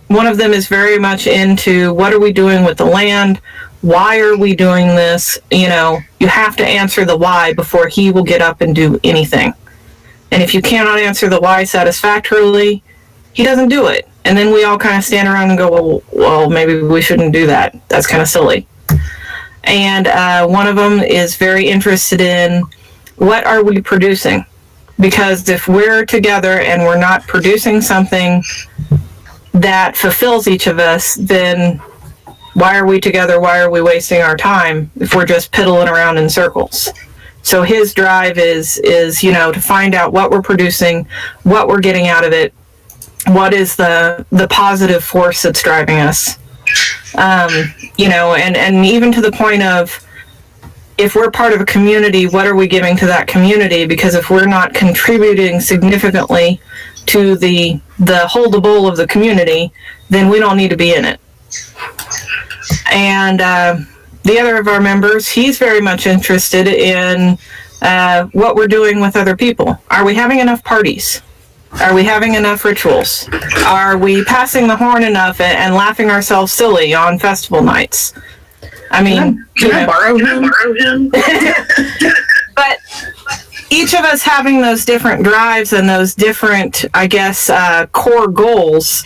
one of them is very much into what are we doing with the land? Why are we doing this? You know, you have to answer the why before he will get up and do anything. And if you cannot answer the why satisfactorily, he doesn't do it. And then we all kind of stand around and go, well, maybe we shouldn't do that. That's kind of silly. And one of them is very interested in what are we producing? Because if we're together and we're not producing something that fulfills each of us, then why are we together? Why are we wasting our time if we're just piddling around in circles? So his drive is, you know, to find out what we're producing, what we're getting out of it, what is the positive force that's driving us. You know, and even to the point of, if we're part of a community, what are we giving to that community? Because if we're not contributing significantly to the whole the bowl of the community, then we don't need to be in it. And the other of our members, he's very much interested in what we're doing with other people. Are we having enough parties? Are we having enough rituals? Are we passing the horn enough and laughing ourselves silly on festival nights? I mean, can I borrow him? But each of us having those different drives and those different, I guess, core goals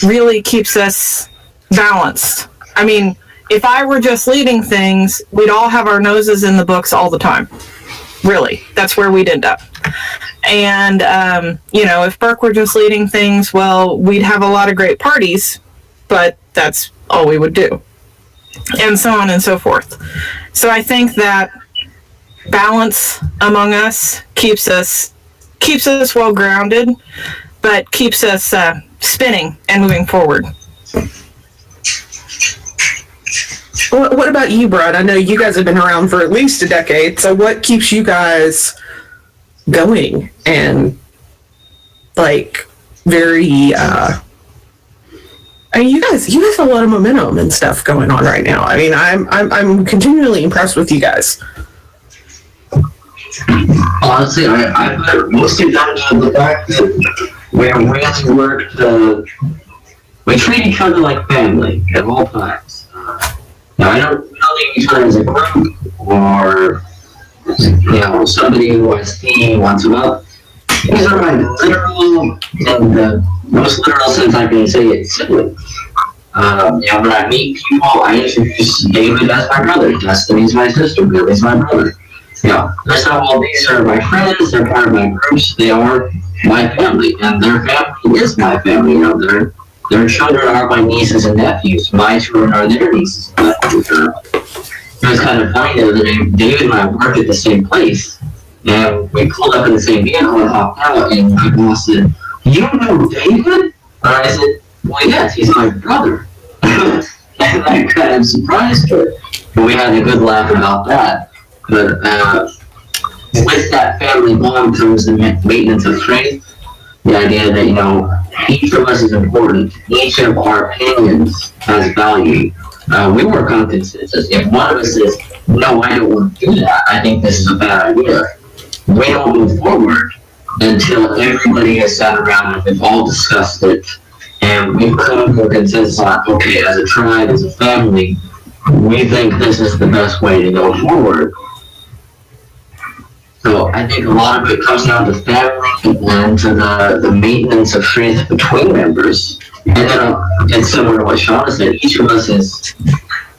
really keeps us balanced. I mean, if I were just leading things, we'd all have our noses in the books all the time. Really, that's where we'd end up. And, you know, if Burke were just leading things, well, we'd have a lot of great parties, but that's all we would do. And so on and so forth. So I think that balance among us keeps us well grounded, but keeps us spinning and moving forward. What about you, Brad? I know you guys have been around for at least a decade, so what keeps you guys going and like very I mean, you guys have a lot of momentum and stuff going on right now. I mean, I'm continually impressed with you guys. Honestly, I put mostly down to the fact that we really worked, we treat each other like family at all times. Now, I don't leave each other as a group or, somebody who I see once a month. These are my literal, in the most literal sense I can say it, siblings. When I meet people, I introduce David as my brother, Destiny's my sister, Billy's my brother. That's not all these are my friends, they're part of my groups, they are my family, and their family is my family. Their children are my nieces and nephews, my children are their nieces and nephews. It was kind of funny the other day, David and I worked at the same place, and we pulled up in the same vehicle and hopped out, and my boss said, "You know David?" And I said, "Well, yes, he's my brother." And I kind of surprised her. But we had a good laugh about that. But with that family bond comes the maintenance of faith. The idea that, each of us is important. Each of our opinions has value. We work on consensus. If one of us says, "No, I don't want to do that. I think this is a bad idea," we don't move forward until everybody has sat around and we've all discussed it. And we've come to a consensus on, okay, as a tribe, as a family, we think this is the best way to go forward. So I think a lot of it comes down to family and to the maintenance of faith between members. And then it's similar to what Shawna said, each of us is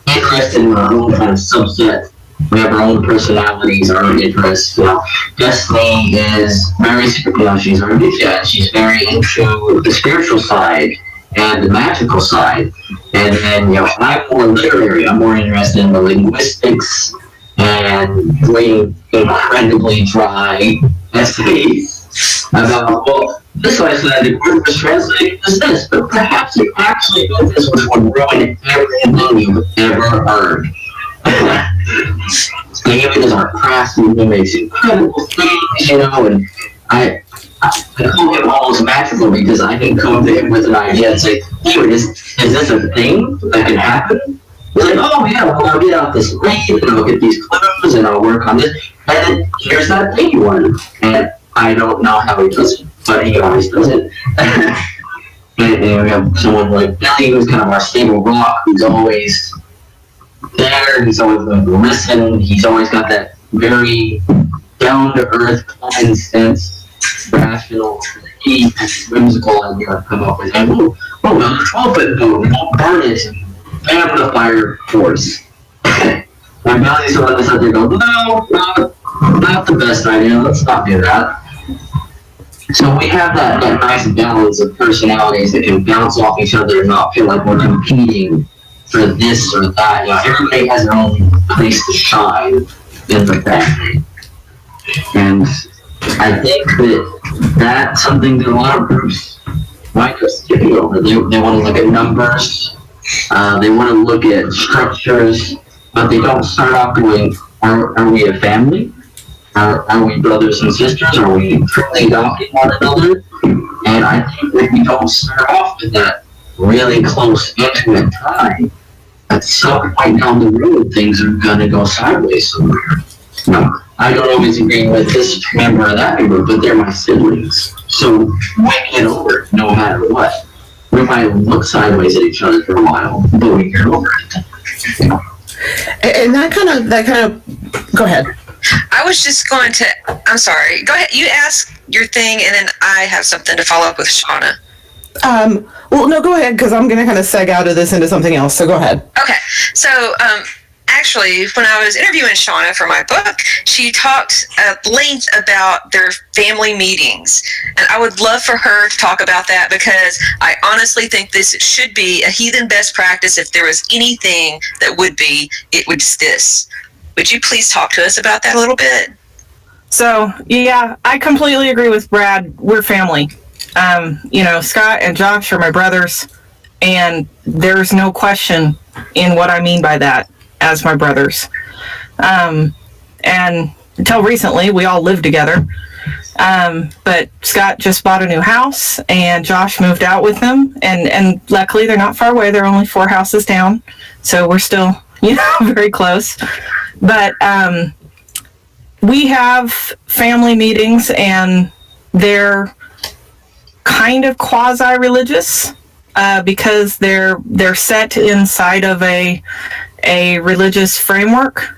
interested in our own kind of subset. We have our own personalities, our own interests. Destiny is very, she's our ninja, she's very into the spiritual side and the magical side. And then, I'm more literary, I'm more interested in the linguistics and reading incredibly dry essays about, well, this I said the word was translated as this, but perhaps it actually meant this, which would ruin everything you've ever heard. David is our craftsman, he makes incredible things, and I call him almost magical because I can come to him with an idea and say, David, is this a thing that can happen? He's like, oh yeah, well, I'll get out this raid and I'll get these clues and I'll work on this, and then here's that thing you wanted. And I don't know how he does it, but he always does it. And we have someone like Billy, who's kind of our stable rock, who's always there, he's always going to listen, he's always got that very down-to-earth, common sense, rational, whimsical idea to come up with. And we'll build a 12-foot boat, we'll burn it, and bam, the fire force. And Billy's the one that's out there going, no, not the best idea, let's not do that. So we have that nice balance of personalities that can bounce off each other and not feel like we're competing for this or that. Everybody has their own place to shine in the family. And I think that's something that a lot of groups might go skipping over. They want to look at numbers, they want to look at structures, but they don't start off going, are we a family? Are we brothers and sisters? Are we truly adopting one another? And I think if we don't start off with that really close, intimate tie, at some point down the road, things are going to go sideways somewhere. I don't always agree with this member or that member, but they're my siblings. So we get over it no matter what. We might look sideways at each other for a while, but we get over it. And that kind of, go ahead. I was just going to, I'm sorry, go ahead. You ask your thing, and then I have something to follow up with Shawna. Well, no, go ahead, because I'm going to kind of seg out of this into something else, so go ahead. Okay, so actually, when I was interviewing Shawna for my book, she talked at length about their family meetings, and I would love for her to talk about that because I honestly think this should be a heathen best practice. If there was anything that would be, it would be this. Would you please talk to us about that a little bit? So, yeah, I completely agree with Brad. We're family. Scott and Josh are my brothers, and there's no question in what I mean by that as my brothers. And until recently, we all lived together. But Scott just bought a new house, and Josh moved out with him, and luckily they're not far away. They're only 4 houses down, so we're still, very close. But we have family meetings, and they're kind of quasi-religious because they're set inside of a religious framework,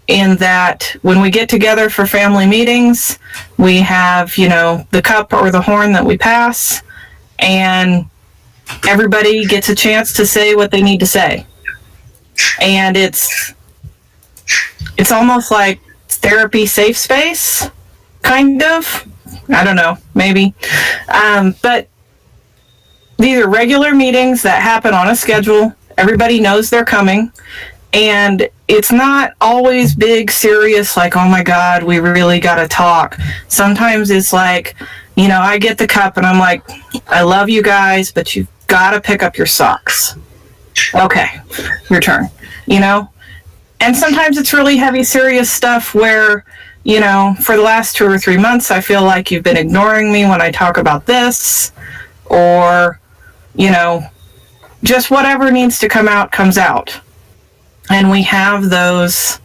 in that when we get together for family meetings, we have, the cup or the horn that we pass, and everybody gets a chance to say what they need to say. And it's almost like therapy safe space, kind of. I don't know, maybe. But these are regular meetings that happen on a schedule. Everybody knows they're coming. And it's not always big, serious, like, oh my God, we really got to talk. Sometimes it's like, I get the cup and I'm like, I love you guys, but you've got to pick up your socks. Okay, your turn, And sometimes it's really heavy, serious stuff where, for the last 2 or 3 months, I feel like you've been ignoring me when I talk about this, or, just whatever needs to come out, comes out. And we have those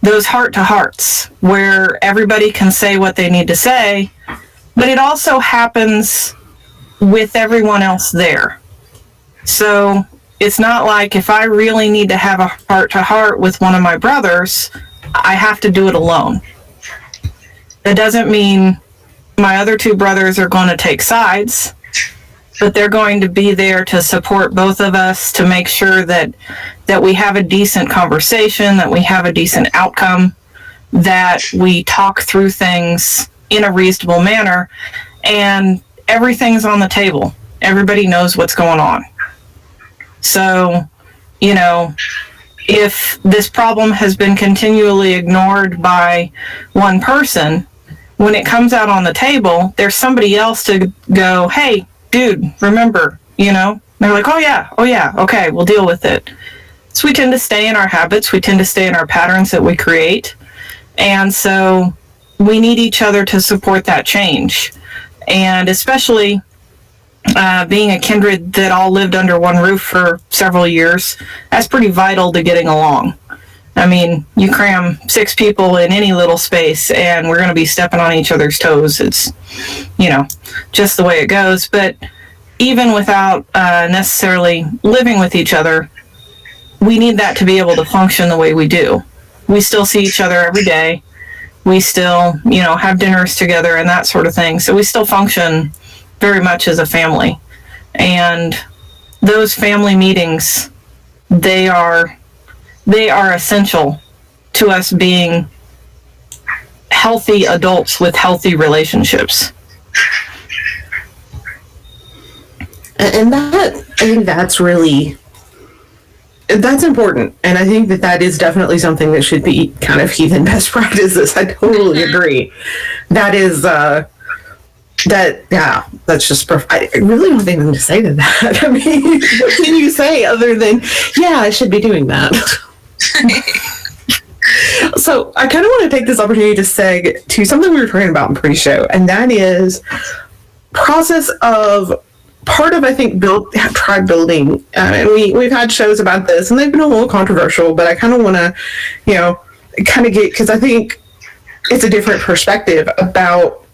heart-to-hearts where everybody can say what they need to say, but it also happens with everyone else there. So it's not like if I really need to have a heart-to-heart with one of my brothers, I have to do it alone. That doesn't mean my other 2 brothers are going to take sides, but they're going to be there to support both of us, to make sure that we have a decent conversation, that we have a decent outcome, that we talk through things in a reasonable manner, and everything's on the table. Everybody knows what's going on. So, if this problem has been continually ignored by one person, when it comes out on the table, there's somebody else to go, hey, dude, remember, they're like, oh yeah, okay, we'll deal with it. So we tend to stay in our habits, we tend to stay in our patterns that we create, and so we need each other to support that change. And especially being a kindred that all lived under one roof for several years, that's pretty vital to getting along. I mean, you cram 6 people in any little space and we're going to be stepping on each other's toes. It's, just the way it goes. But even without necessarily living with each other, we need that to be able to function the way we do. We still see each other every day. We still, have dinners together and that sort of thing. So we still function very much as a family. And those family meetings, they are essential to us being healthy adults with healthy relationships. And I think that's important. And I think that is definitely something that should be kind of heathen best practices. I totally agree. That is, that's just, I really don't have anything to say to that. I mean, what can you say other than, yeah, I should be doing that? So I kind of want to take this opportunity to seg to something we were talking about in pre-show, and that is process of part of, I think, tribe building. And we've had shows about this, and they've been a little controversial, but I kind of want to, kind of get, because I think it's a different perspective about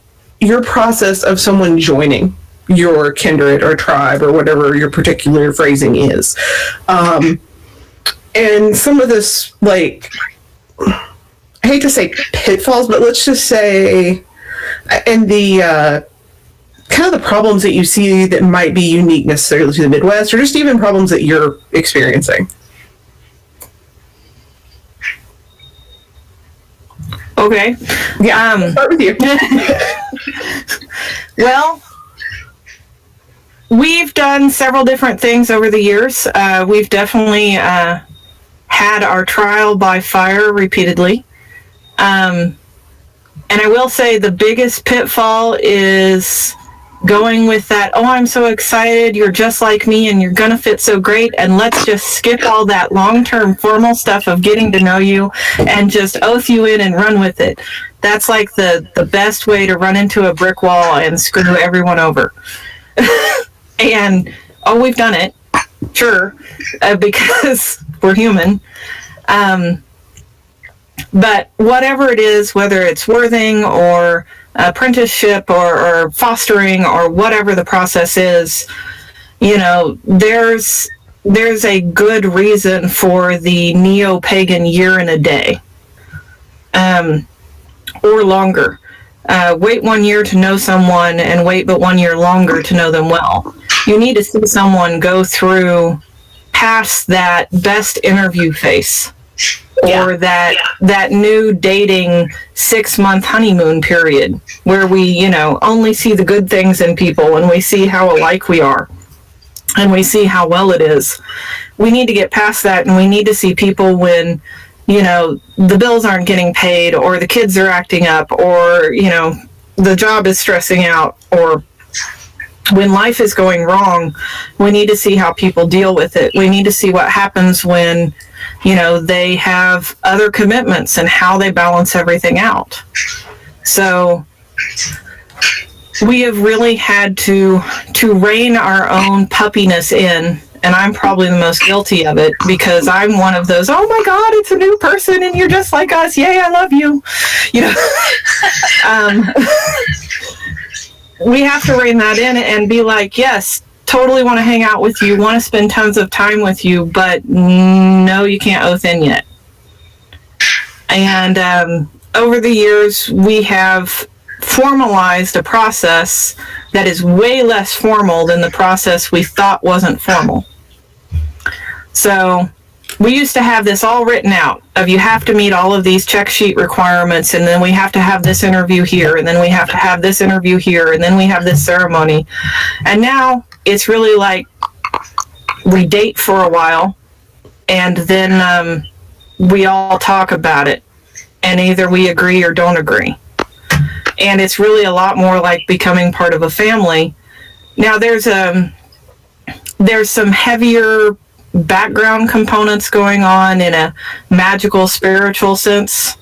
your process of someone joining your kindred or tribe or whatever your particular phrasing is. And some of this, like, I hate to say pitfalls, but let's just say, and the kind of the problems that you see that might be unique necessarily to the Midwest, or just even problems that you're experiencing. Okay. Yeah, I'll start with you. Well, we've done several different things over the years. We've definitely had our trial by fire repeatedly. And I will say the biggest pitfall is going with that, oh, I'm so excited, you're just like me, and you're going to fit so great, and let's just skip all that long-term formal stuff of getting to know you and just oath you in and run with it. That's like the best way to run into a brick wall and screw everyone over. And, we've done it, sure, because we're human. But whatever it is, whether it's worthing or apprenticeship or fostering or whatever the process is, you know, there's a good reason for the neo-pagan year and a day, or longer. Wait 1 year to know someone and wait but 1 year longer to know them well. You need to see someone go through past that best interview phase, or that new dating 6-month honeymoon period where we, you know, only see the good things in people and we see how alike we are and we see how well it is. We need to get past that, and we need to see people when, you know, the bills aren't getting paid, or the kids are acting up, or, you know, the job is stressing out, or when life is going wrong. We need to see how people deal with it. We need to see what happens when, you know, they have other commitments and how they balance everything out. So we have really had to rein our own puppiness in, and I'm probably the most guilty of it, because I'm one of those, oh my God, it's a new person and you're just like us. Yay, I love you. You know, we have to rein that in and be like, yes, totally want to hang out with you, want to spend tons of time with you, but no, you can't oath in yet. And over the years, we have formalized a process that is way less formal than the process we thought wasn't formal. So we used to have this all written out of, you have to meet all of these check sheet requirements, and then we have to have this interview here, and then we have to have this interview here, and then we have this ceremony. And now it's really like we date for a while, and then we all talk about it, and either we agree or don't agree. And it's really a lot more like becoming part of a family. Now there's some heavier background components going on in a magical, spiritual sense.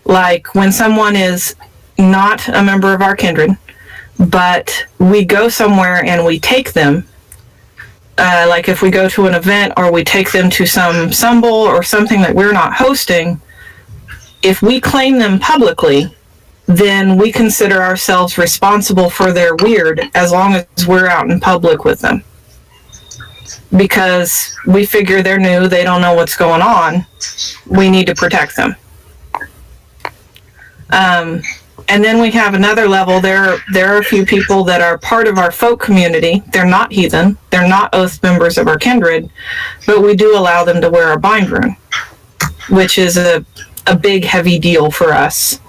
Like when someone is not a member of our kindred, but we go somewhere and we take them, like if we go to an event or we take them to some symbol or something that we're not hosting, if we claim them publicly, then we consider ourselves responsible for their weird as long as we're out in public with them. Because we figure they're new, they don't know what's going on, we need to protect them. And then we have another level. There are a few people that are part of our folk community. They're not heathen, they're not oath members of our kindred, but we do allow them to wear a bind rune, which is a big, heavy deal for us.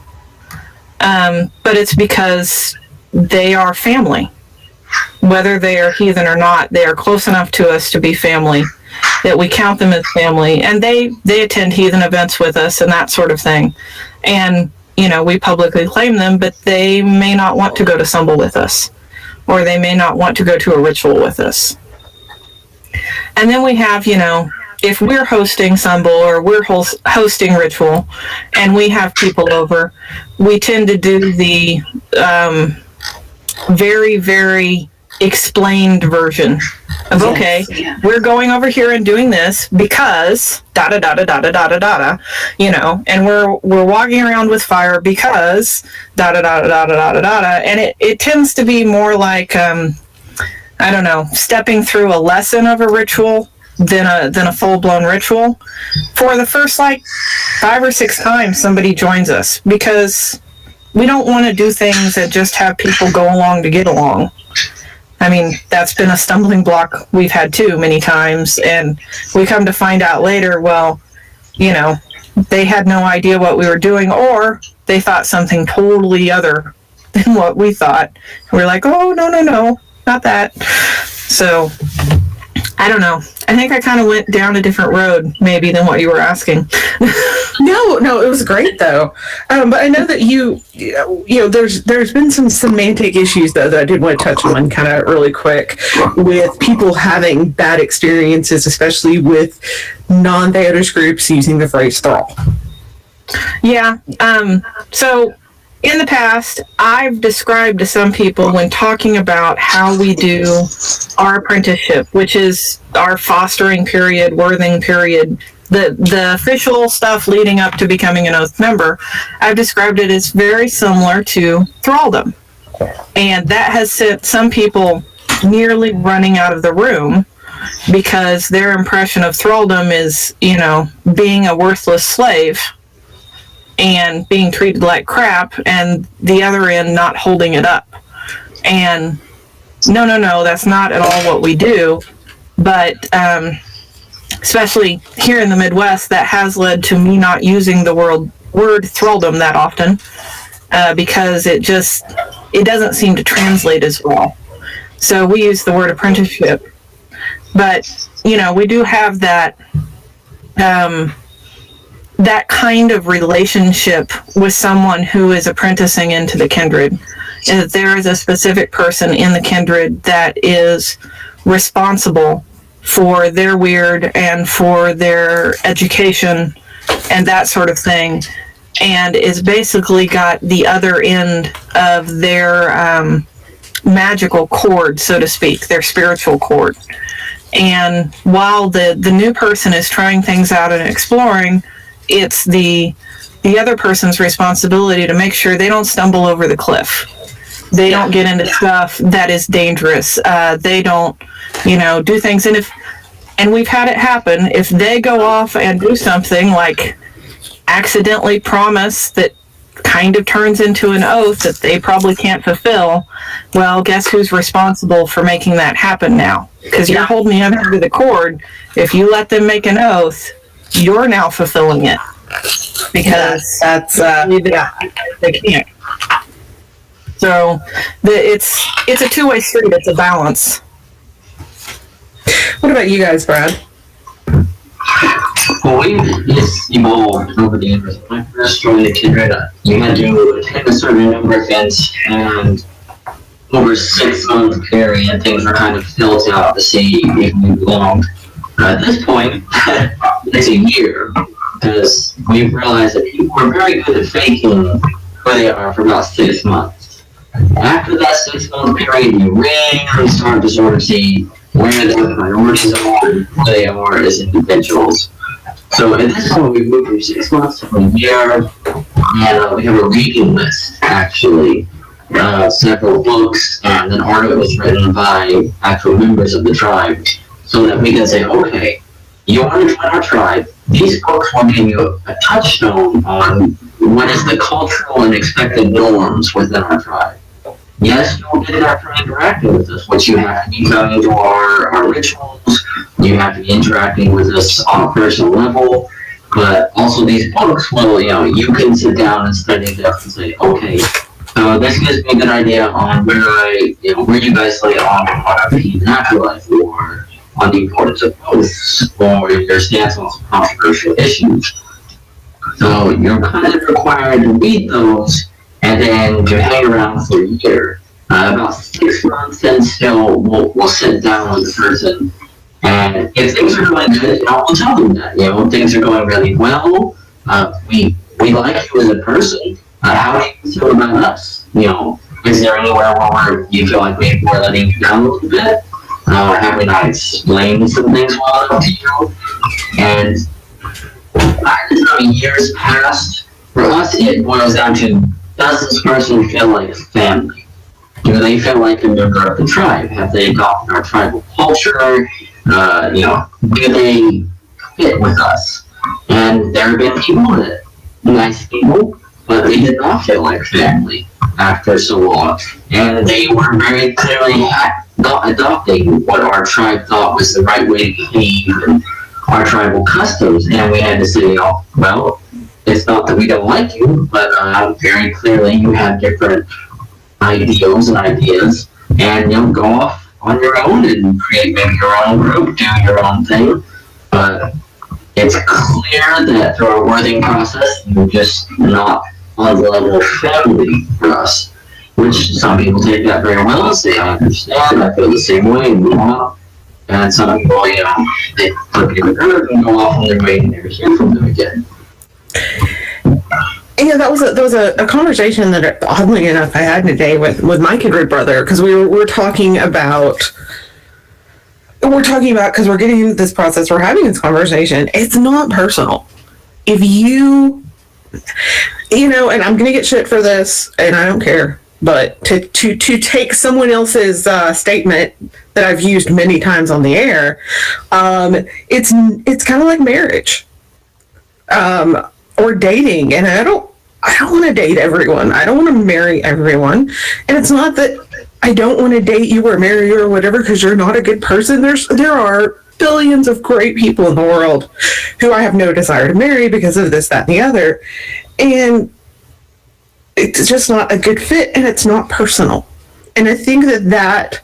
But it's because they are family. Whether they are heathen or not, they are close enough to us to be family that we count them as family. And they attend heathen events with us and that sort of thing. And, you know, we publicly claim them, but they may not want to go to symbol with us, or they may not want to go to a ritual with us. And then we have, you know, if we're hosting symbol or we're hosting ritual and we have people over, we tend to do the very, very explained version of, okay, we're going over here and doing this because da da da da da da da da, you know, and we're walking around with fire because da da da da da da da da, and it tends to be more like I don't know, stepping through a lesson of a ritual than a full-blown ritual. For the first like 5 or 6 times somebody joins us, because we don't want to do things that just have people go along to get along. I mean, that's been a stumbling block we've had too many times, and we come to find out later, well, you know, they had no idea what we were doing, or they thought something totally other than what we thought. We're like, oh, no, not that. So I don't know. I think I kind of went down a different road, maybe, than what you were asking. No, it was great though. But I know that you know, there's been some semantic issues though that I did want to touch on kind of really quick with people having bad experiences, especially with non-Theodos groups using the phrase thrall. Yeah. So in the past, I've described to some people when talking about how we do our apprenticeship, which is our fostering period, worthing period, the official stuff leading up to becoming an oath member, I've described it as very similar to thraldom. And that has sent some people nearly running out of the room because their impression of thraldom is, being a worthless slave and being treated like crap, and the other end not holding it up. And no, that's not at all what we do. But especially here in the Midwest, that has led to me not using the word thraldom that often because it doesn't seem to translate as well. So we use the word apprenticeship. But, we do have that that kind of relationship with someone who is apprenticing into the Kindred. And that there is a specific person in the Kindred that is responsible for their weird and for their education and that sort of thing, and is basically got the other end of their magical cord, so to speak, their spiritual cord. And while the new person is trying things out and exploring, it's the other person's responsibility to make sure they don't stumble over the cliff. They don't get into stuff that is dangerous. They don't, do things. And we've had it happen. If they go off and do something like accidentally promise that kind of turns into an oath that they probably can't fulfill, well, guess who's responsible for making that happen now? Because you're holding them under the cord. If you let them make an oath, you're now fulfilling it. Because they can't. So it's a two-way street. It's a balance. What about you guys, Brad? Well, it's evolved over the years. When I first joined the Kindred, you had to attend a certain number of events, and over a 6-month period, things were kind of filled out to see if we belonged. At this point, it's a year, because we've realized that people are very good at faking who they are for about 6 months. After that 6-month period, you really start to sort of see where their priorities are and who they are as individuals. So at this point, we've moved from 6 months to a year, and we have a reading list, actually. Several books, and an article was written by actual members of the tribe, so that we can say, okay, you want to join our tribe, these books will give you a touchstone on what is the cultural and expected norms within our tribe. Yes, you'll get after interacting with us, which you have to be coming to our rituals, you have to be interacting with us on a personal level, but also these books will, you can sit down and study them and say, okay, so this gives me a good idea on where you guys lay on the Heathen afterlife, or on the importance of oaths, or your stance on some controversial issues. So you're kind of required to read those, and then to hang around for a year. About 6 months in still, we'll sit down with the person, and if things are going good, we'll tell them that, things are going really well, we like you as a person, how do you feel about us? Is there anywhere where you feel like maybe we're letting you down a little bit? Have we not explained some things well enough to you? And years past, for us, it boils down to, does this person feel like family? Do they feel like a member of the tribe? Have they adopted our tribal culture? Do they fit with us? And there have been people that, nice people, but they did not feel like family after so long. And they were very clearly not adopting what our tribe thought was the right way to behave and our tribal customs. And we had to say, well, it's not that we don't like you, but very clearly you have different ideals and ideas, and you'll go off on your own and create maybe your own group, do your own thing. But it's clear that through our worthing process, you're just not on the level of family for us, which some people take that very well and say, I understand, I feel the same way, and move on. And some people, they flip it and go off on their way and never hear from them again. Yeah, that was a conversation that, oddly enough, I had today with my Kindred brother, because we were talking about we're talking about, because we're getting into this process, we're having this conversation, it's not personal. If you know, and I'm going to get shit for this, and I don't care, but to take someone else's statement that I've used many times on the air, it's kind of like marriage, or dating, and I don't want to date everyone. I don't want to marry everyone, and it's not that I don't want to date you or marry you or whatever because you're not a good person. There are billions of great people in the world who I have no desire to marry because of this, that, and the other. And it's just not a good fit, and it's not personal. And I think that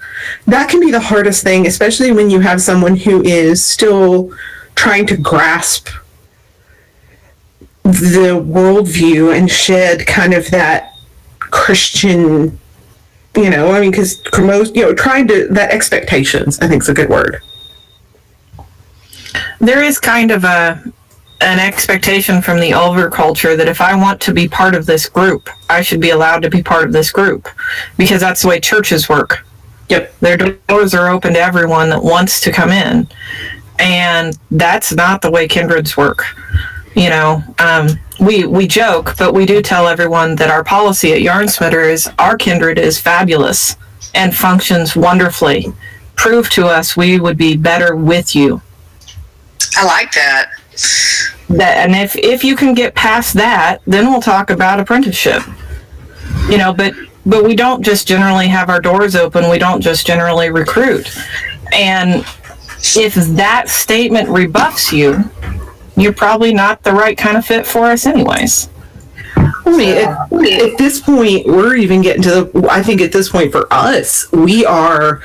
can be the hardest thing, especially when you have someone who is still trying to grasp the worldview and shed kind of that Christian, because most, trying to, that expectations, I think is a good word. There is kind of an expectation from the Alvilldr culture that if I want to be part of this group, I should be allowed to be part of this group, because that's the way churches work. Yep. Their doors are open to everyone that wants to come in, and that's not the way kindreds work. We joke, but we do tell everyone that our policy at Yarnsmitter is our kindred is fabulous and functions wonderfully. Prove to us we would be better with you. I like that. And if you can get past that, then we'll talk about apprenticeship. But we don't just generally have our doors open. We don't just generally recruit. And if that statement rebuffs you, you're probably not the right kind of fit for us anyways. At this point, we're even getting to I think at this point for us, we are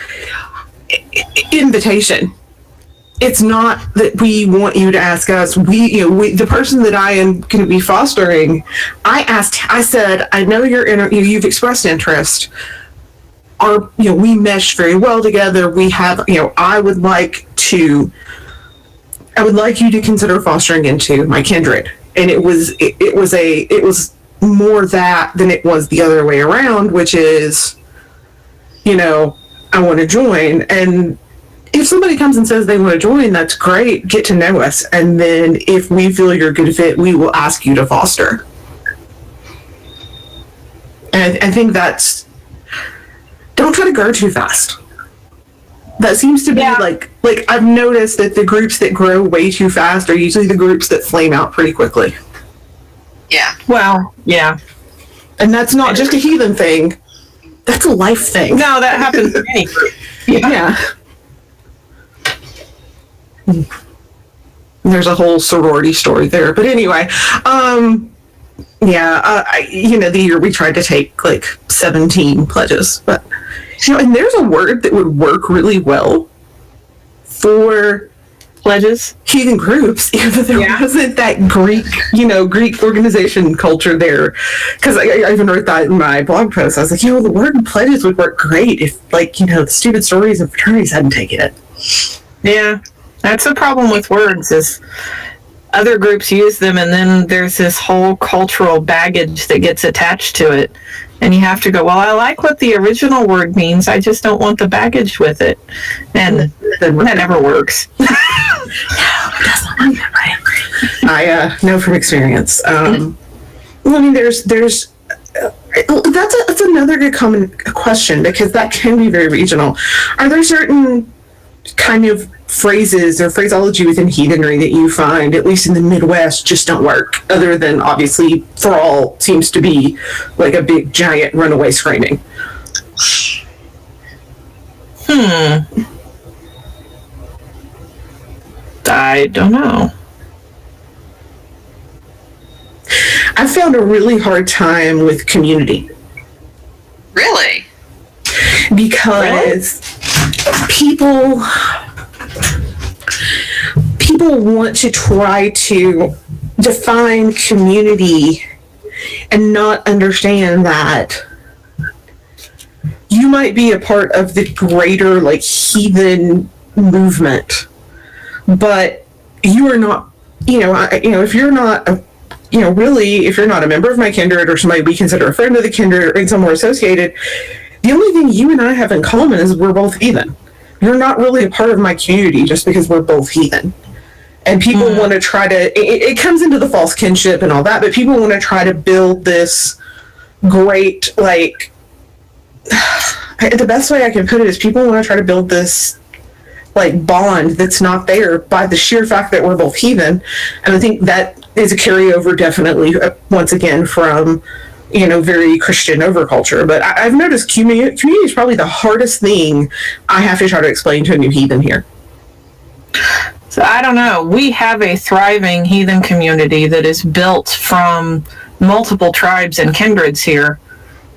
invitation. It's not that we want you to ask us. The person that I am going to be fostering, I said, I know you've expressed interest. We mesh very well together. We have, I would like you to consider fostering into my kindred. And it was more that than it was the other way around, which is, I want to join. And if somebody comes and says they want to join, that's great. Get to know us. And then if we feel you're a good fit, we will ask you to foster. And I think don't try to grow too fast. That seems to be like I've noticed that the groups that grow way too fast are usually the groups that flame out pretty quickly. Yeah. Well, yeah. And that's not just a heathen thing. That's a life thing. No, that happens in any group. Yeah. There's a whole sorority story there. But anyway, the year we tried to take like 17 pledges, but and there's a word that would work really well for pledges, heathen groups, if there wasn't that Greek organization culture there. Because I even wrote that in my blog post. I was like, the word pledges would work great if, the stupid stories and fraternities hadn't taken it. Yeah, that's the problem with words is other groups use them, and then there's this whole cultural baggage that gets attached to it. And you have to go, well, I like what the original word means. I just don't want the baggage with it. And that never works. No, it doesn't work. I know from experience. There's that's another good common question, because that can be very regional. Are there certain kind of phrases or phraseology within heathenry that you find, at least in the Midwest, just don't work, other than obviously thrall seems to be like a big giant runaway screaming? I don't know. I found a really hard time with community. Really? Because people want to try to define community and not understand that you might be a part of the greater heathen movement, but you are not, if you're not if you're not a member of my kindred or somebody we consider a friend of the kindred or in some more associated, the only thing you and I have in common is we're both heathen. you're not really a part of my community just because we're both heathen. And people want to try to, it comes into the false kinship and all that, but people want to try to build this great, like, the best way I can put it is people want to try to build this, like, bond that's not there by the sheer fact that we're both heathen. And I think that is a carryover, definitely, once again, from, very Christian overculture. But I've noticed community is probably the hardest thing I have to try to explain to a new heathen here. So I don't know. We have a thriving heathen community that is built from multiple tribes and kindreds here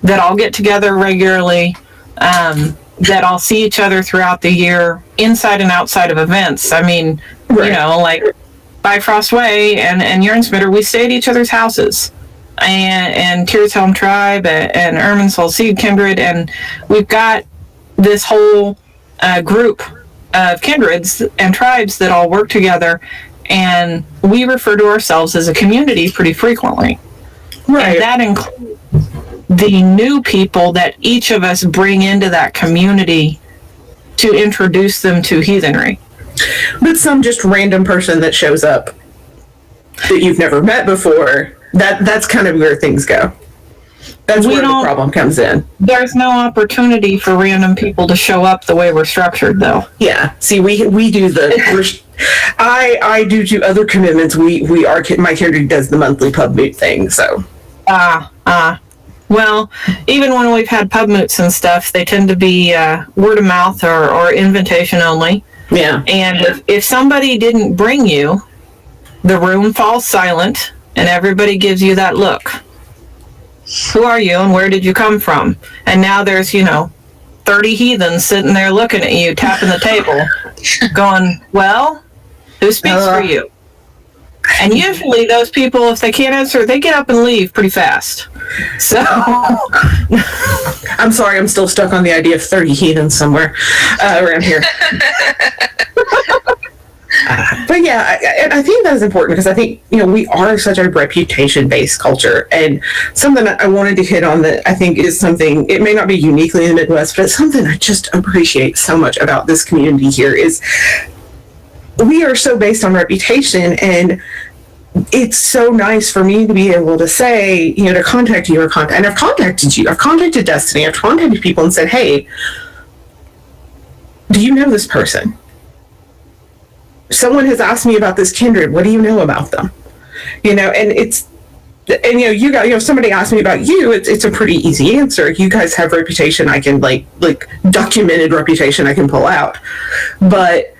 that all get together regularly, that all see each other throughout the year, inside and outside of events. I mean, right. Like Bifrost Way and Yernsmitter, we stay at each other's houses. And Tears Helm Tribe and Erminsoul Seed Kindred, and we've got this whole group of kindreds and tribes that all work together, and we refer to ourselves as a community pretty frequently. Right. And that includes the new people that each of us bring into that community to introduce them to heathenry. But some just random person that shows up that you've never met before, that's kind of where things go. That's where the problem comes in. There's no opportunity for random people to show up the way we're structured, though. Yeah. See, we do I do other commitments. My kindred does the monthly pub moot thing, so. Well, even when we've had pub moots and stuff, they tend to be word of mouth or invitation only. Yeah. And if somebody didn't bring you, the room falls silent, and everybody gives you that look. Who are you, and where did you come from? And now there's, 30 heathens sitting there looking at you, tapping the table, going, well, who speaks for you? And usually those people, if they can't answer, they get up and leave pretty fast. So I'm sorry, I'm still stuck on the idea of 30 heathens somewhere around here. But yeah, I think that is important because I think, we are such a reputation-based culture, and something I wanted to hit on that I think is something, it may not be uniquely in the Midwest, but it's something I just appreciate so much about this community here is we are so based on reputation, and it's so nice for me to be able to say, to contact you and I've contacted you, I've contacted Destiny, I've contacted people and said, hey, do you know this person? Someone has asked me about this kindred. What do you know about them? And somebody asked me about you. It's a pretty easy answer. You guys have reputation. I can like documented reputation I can pull out, but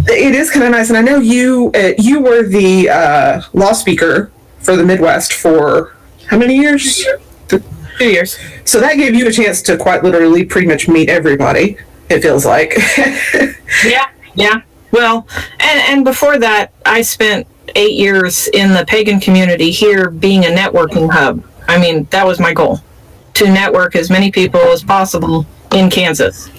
it is kind of nice. And I know you were the law speaker for the Midwest for how many years? 2 years. So that gave you a chance to quite literally pretty much meet everybody. It feels like. Yeah. Well, and before that, I spent 8 years in the pagan community here being a networking hub. I mean, that was my goal, to network as many people as possible in Kansas.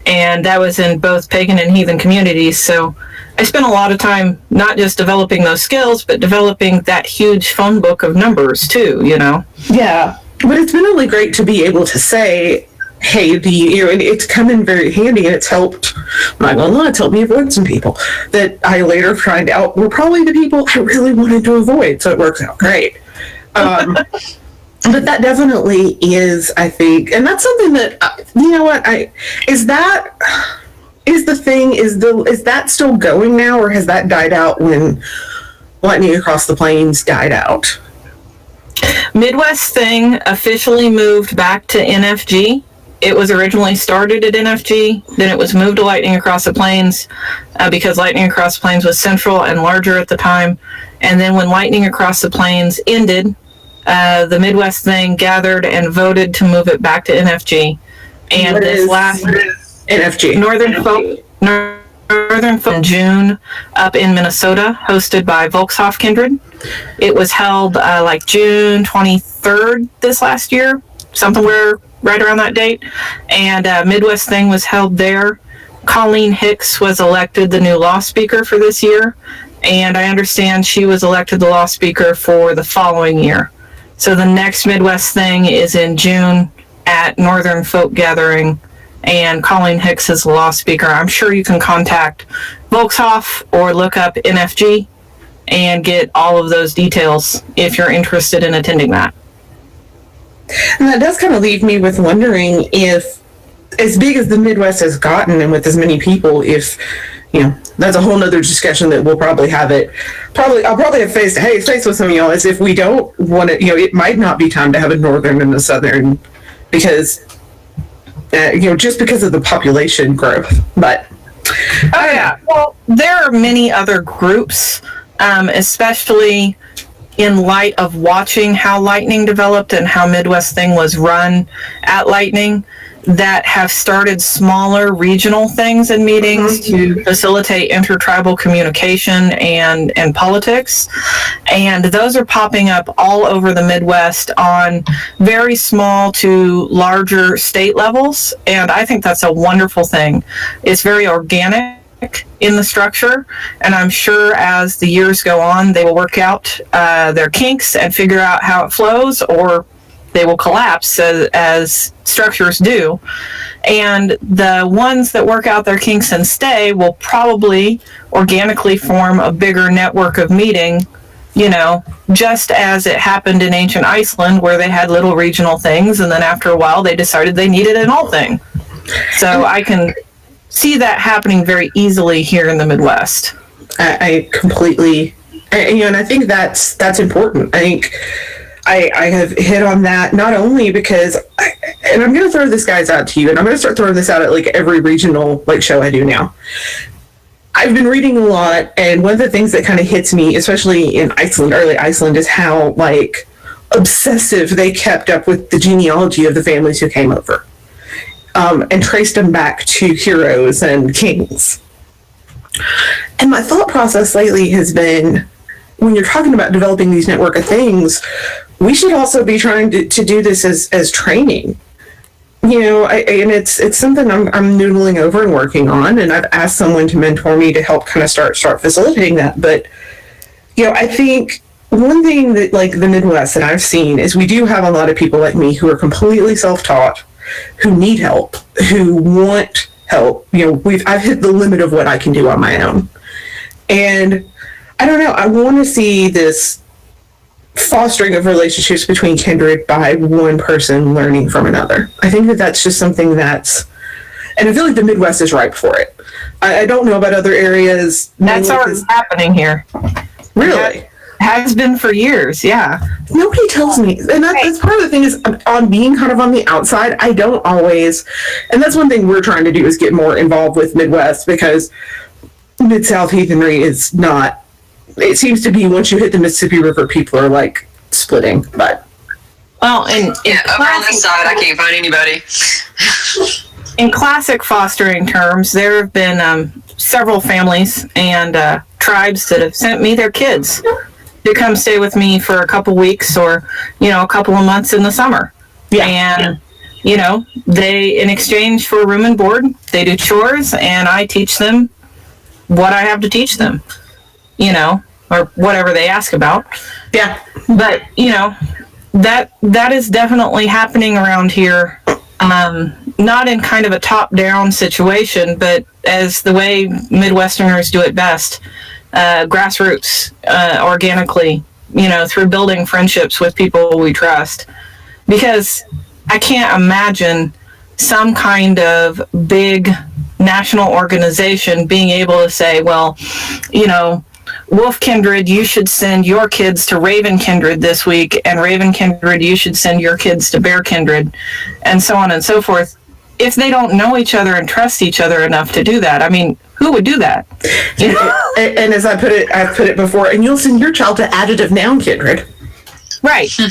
And that was in both pagan and heathen communities. So I spent a lot of time not just developing those skills, but developing that huge phone book of numbers too, Yeah. But it's been really great to be able to say, hey, and it's come in very handy, and it's helped, I'm not gonna lie, it's helped me avoid some people that I later find out were probably the people I really wanted to avoid, so it works out great. But that definitely is, I think, and that's something that, is that still going now, or has that died out when Lightning Across the Plains died out? Midwest Thing officially moved back to NFG. It was originally started at NFG, then it was moved to Lightning Across the Plains because Lightning Across the Plains was central and larger at the time. And then when Lightning Across the Plains ended, the Midwest Thing gathered and voted to move it back to NFG. And what this last NFG? Northern Folk in June up in Minnesota, hosted by Volkshof Kindred. It was held June 23rd this last year, somewhere right around that date. And Midwest Thing was held there. Colleen Hicks was elected the new law speaker for this year. And I understand she was elected the law speaker for the following year. So the next Midwest Thing is in June at Northern Folk Gathering. and Colleen Hicks is the law speaker. I'm sure you can contact Volkshof or look up NFG and get all of those details if you're interested in attending that. And that does kind of leave me with wondering if, as big as the Midwest has gotten and with as many people, if, that's a whole nother discussion that we'll probably have I'll probably have face to face with some of y'all, as if we don't want to, it might not be time to have a northern and a southern, because, just because of the population growth. But, oh yeah, well, there are many other groups, especially in light of watching how Lightning developed and how Midwest Thing was run at Lightning, that have started smaller regional things and meetings to facilitate intertribal communication and politics. And those are popping up all over the Midwest on very small to larger state levels. And I think that's a wonderful thing. It's very organic in the structure, and I'm sure as the years go on, they will work out their kinks and figure out how it flows, or they will collapse as structures do. And the ones that work out their kinks and stay will probably organically form a bigger network of meeting, just as it happened in ancient Iceland, where they had little regional things, and then after a while they decided they needed an all thing. So I can see that happening very easily here in the Midwest. I completely, and I think that's important. I think I have hit on that not only because, and I'm going to throw this guys out to you, and I'm going to start throwing this out at like every regional show I do now. I've been reading a lot, and one of the things that kind of hits me, especially in Iceland, early Iceland, is how obsessive they kept up with the genealogy of the families who came over, and traced them back to heroes and kings. And my thought process lately has been, when you're talking about developing these network of things, we should also be trying to do this as training. And it's something I'm noodling over and working on, and I've asked someone to mentor me to help kind of start facilitating that. But, I think one thing that the Midwest that I've seen is we do have a lot of people like me who are completely self-taught, who need help, who want help. I've hit the limit of what I can do on my own. And I don't know, I want to see this fostering of relationships between kindred by one person learning from another. I think that's just something and I feel like the Midwest is ripe for it. I don't know about other areas. That's already happening here. Really? Has been for years, yeah. Nobody tells me. And that's part of the thing is, on being kind of on the outside, I don't always, and that's one thing we're trying to do, is get more involved with Midwest, because Mid-South Heathenry is not, it seems to be once you hit the Mississippi River, people are splitting. But well, and over on this side, I can't find anybody. In classic fostering terms, there have been several families and tribes that have sent me their kids to come stay with me for a couple weeks or a couple of months in the summer. And they, in exchange for room and board, they do chores, and I teach them what I have to teach them, or whatever they ask about. Yeah. But, that is definitely happening around here. Not in kind of a top-down situation, but as the way Midwesterners do it best, grassroots, organically, through building friendships with people we trust. Because I can't imagine some kind of big national organization being able to say, well, Wolf Kindred, you should send your kids to Raven Kindred this week, and Raven Kindred, you should send your kids to Bear Kindred, and so on and so forth, if they don't know each other and trust each other enough to do that. I mean, who would do that? And as I've put it before, and you'll send your child to Additive Noun Kindred. Right. And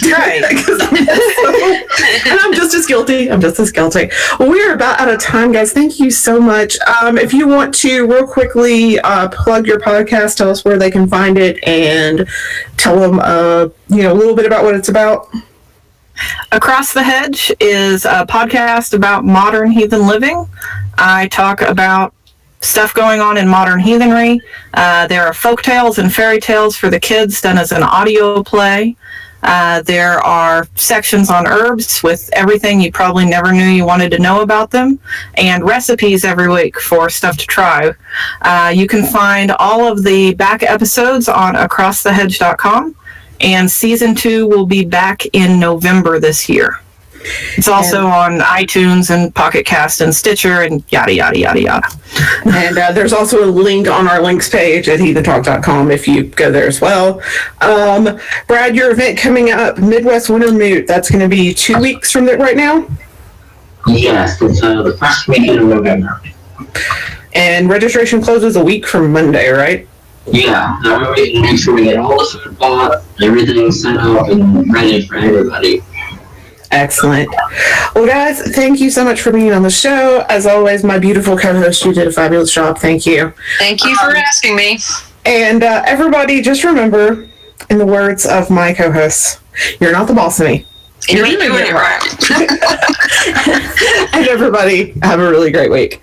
I'm just as guilty. Well, we are about out of time, guys. Thank you so much. If you want to real quickly plug your podcast, tell us where they can find it, and tell them a little bit about what it's about. Across the Hedge is a podcast about modern heathen living. I talk about stuff going on in modern heathenry. There are folk tales and fairy tales for the kids done as an audio play. There are sections on herbs with everything you probably never knew you wanted to know about them, and recipes every week for stuff to try. You can find all of the back episodes on acrossthehedge.com, and season 2 will be back in November this year. It's also on iTunes and Pocket Cast and Stitcher and yada, yada, yada, yada. And there's also a link on our links page at heathentalk.com if you go there as well. Brad, your event coming up, Midwest Winter Moot, that's going to be 2 weeks from right now? Yes, it's the first weekend of November. And registration closes a week from Monday, right? Yeah, so we're making make sure we get all the food bought, everything set up and ready for everybody. Excellent. Well, guys, thank you so much for being on the show. As always, my beautiful co-host, you did a fabulous job. Thank you. Thank you for asking me. And everybody, just remember, in the words of my co-hosts, you're not the boss of me. You're doing it right. And everybody, have a really great week.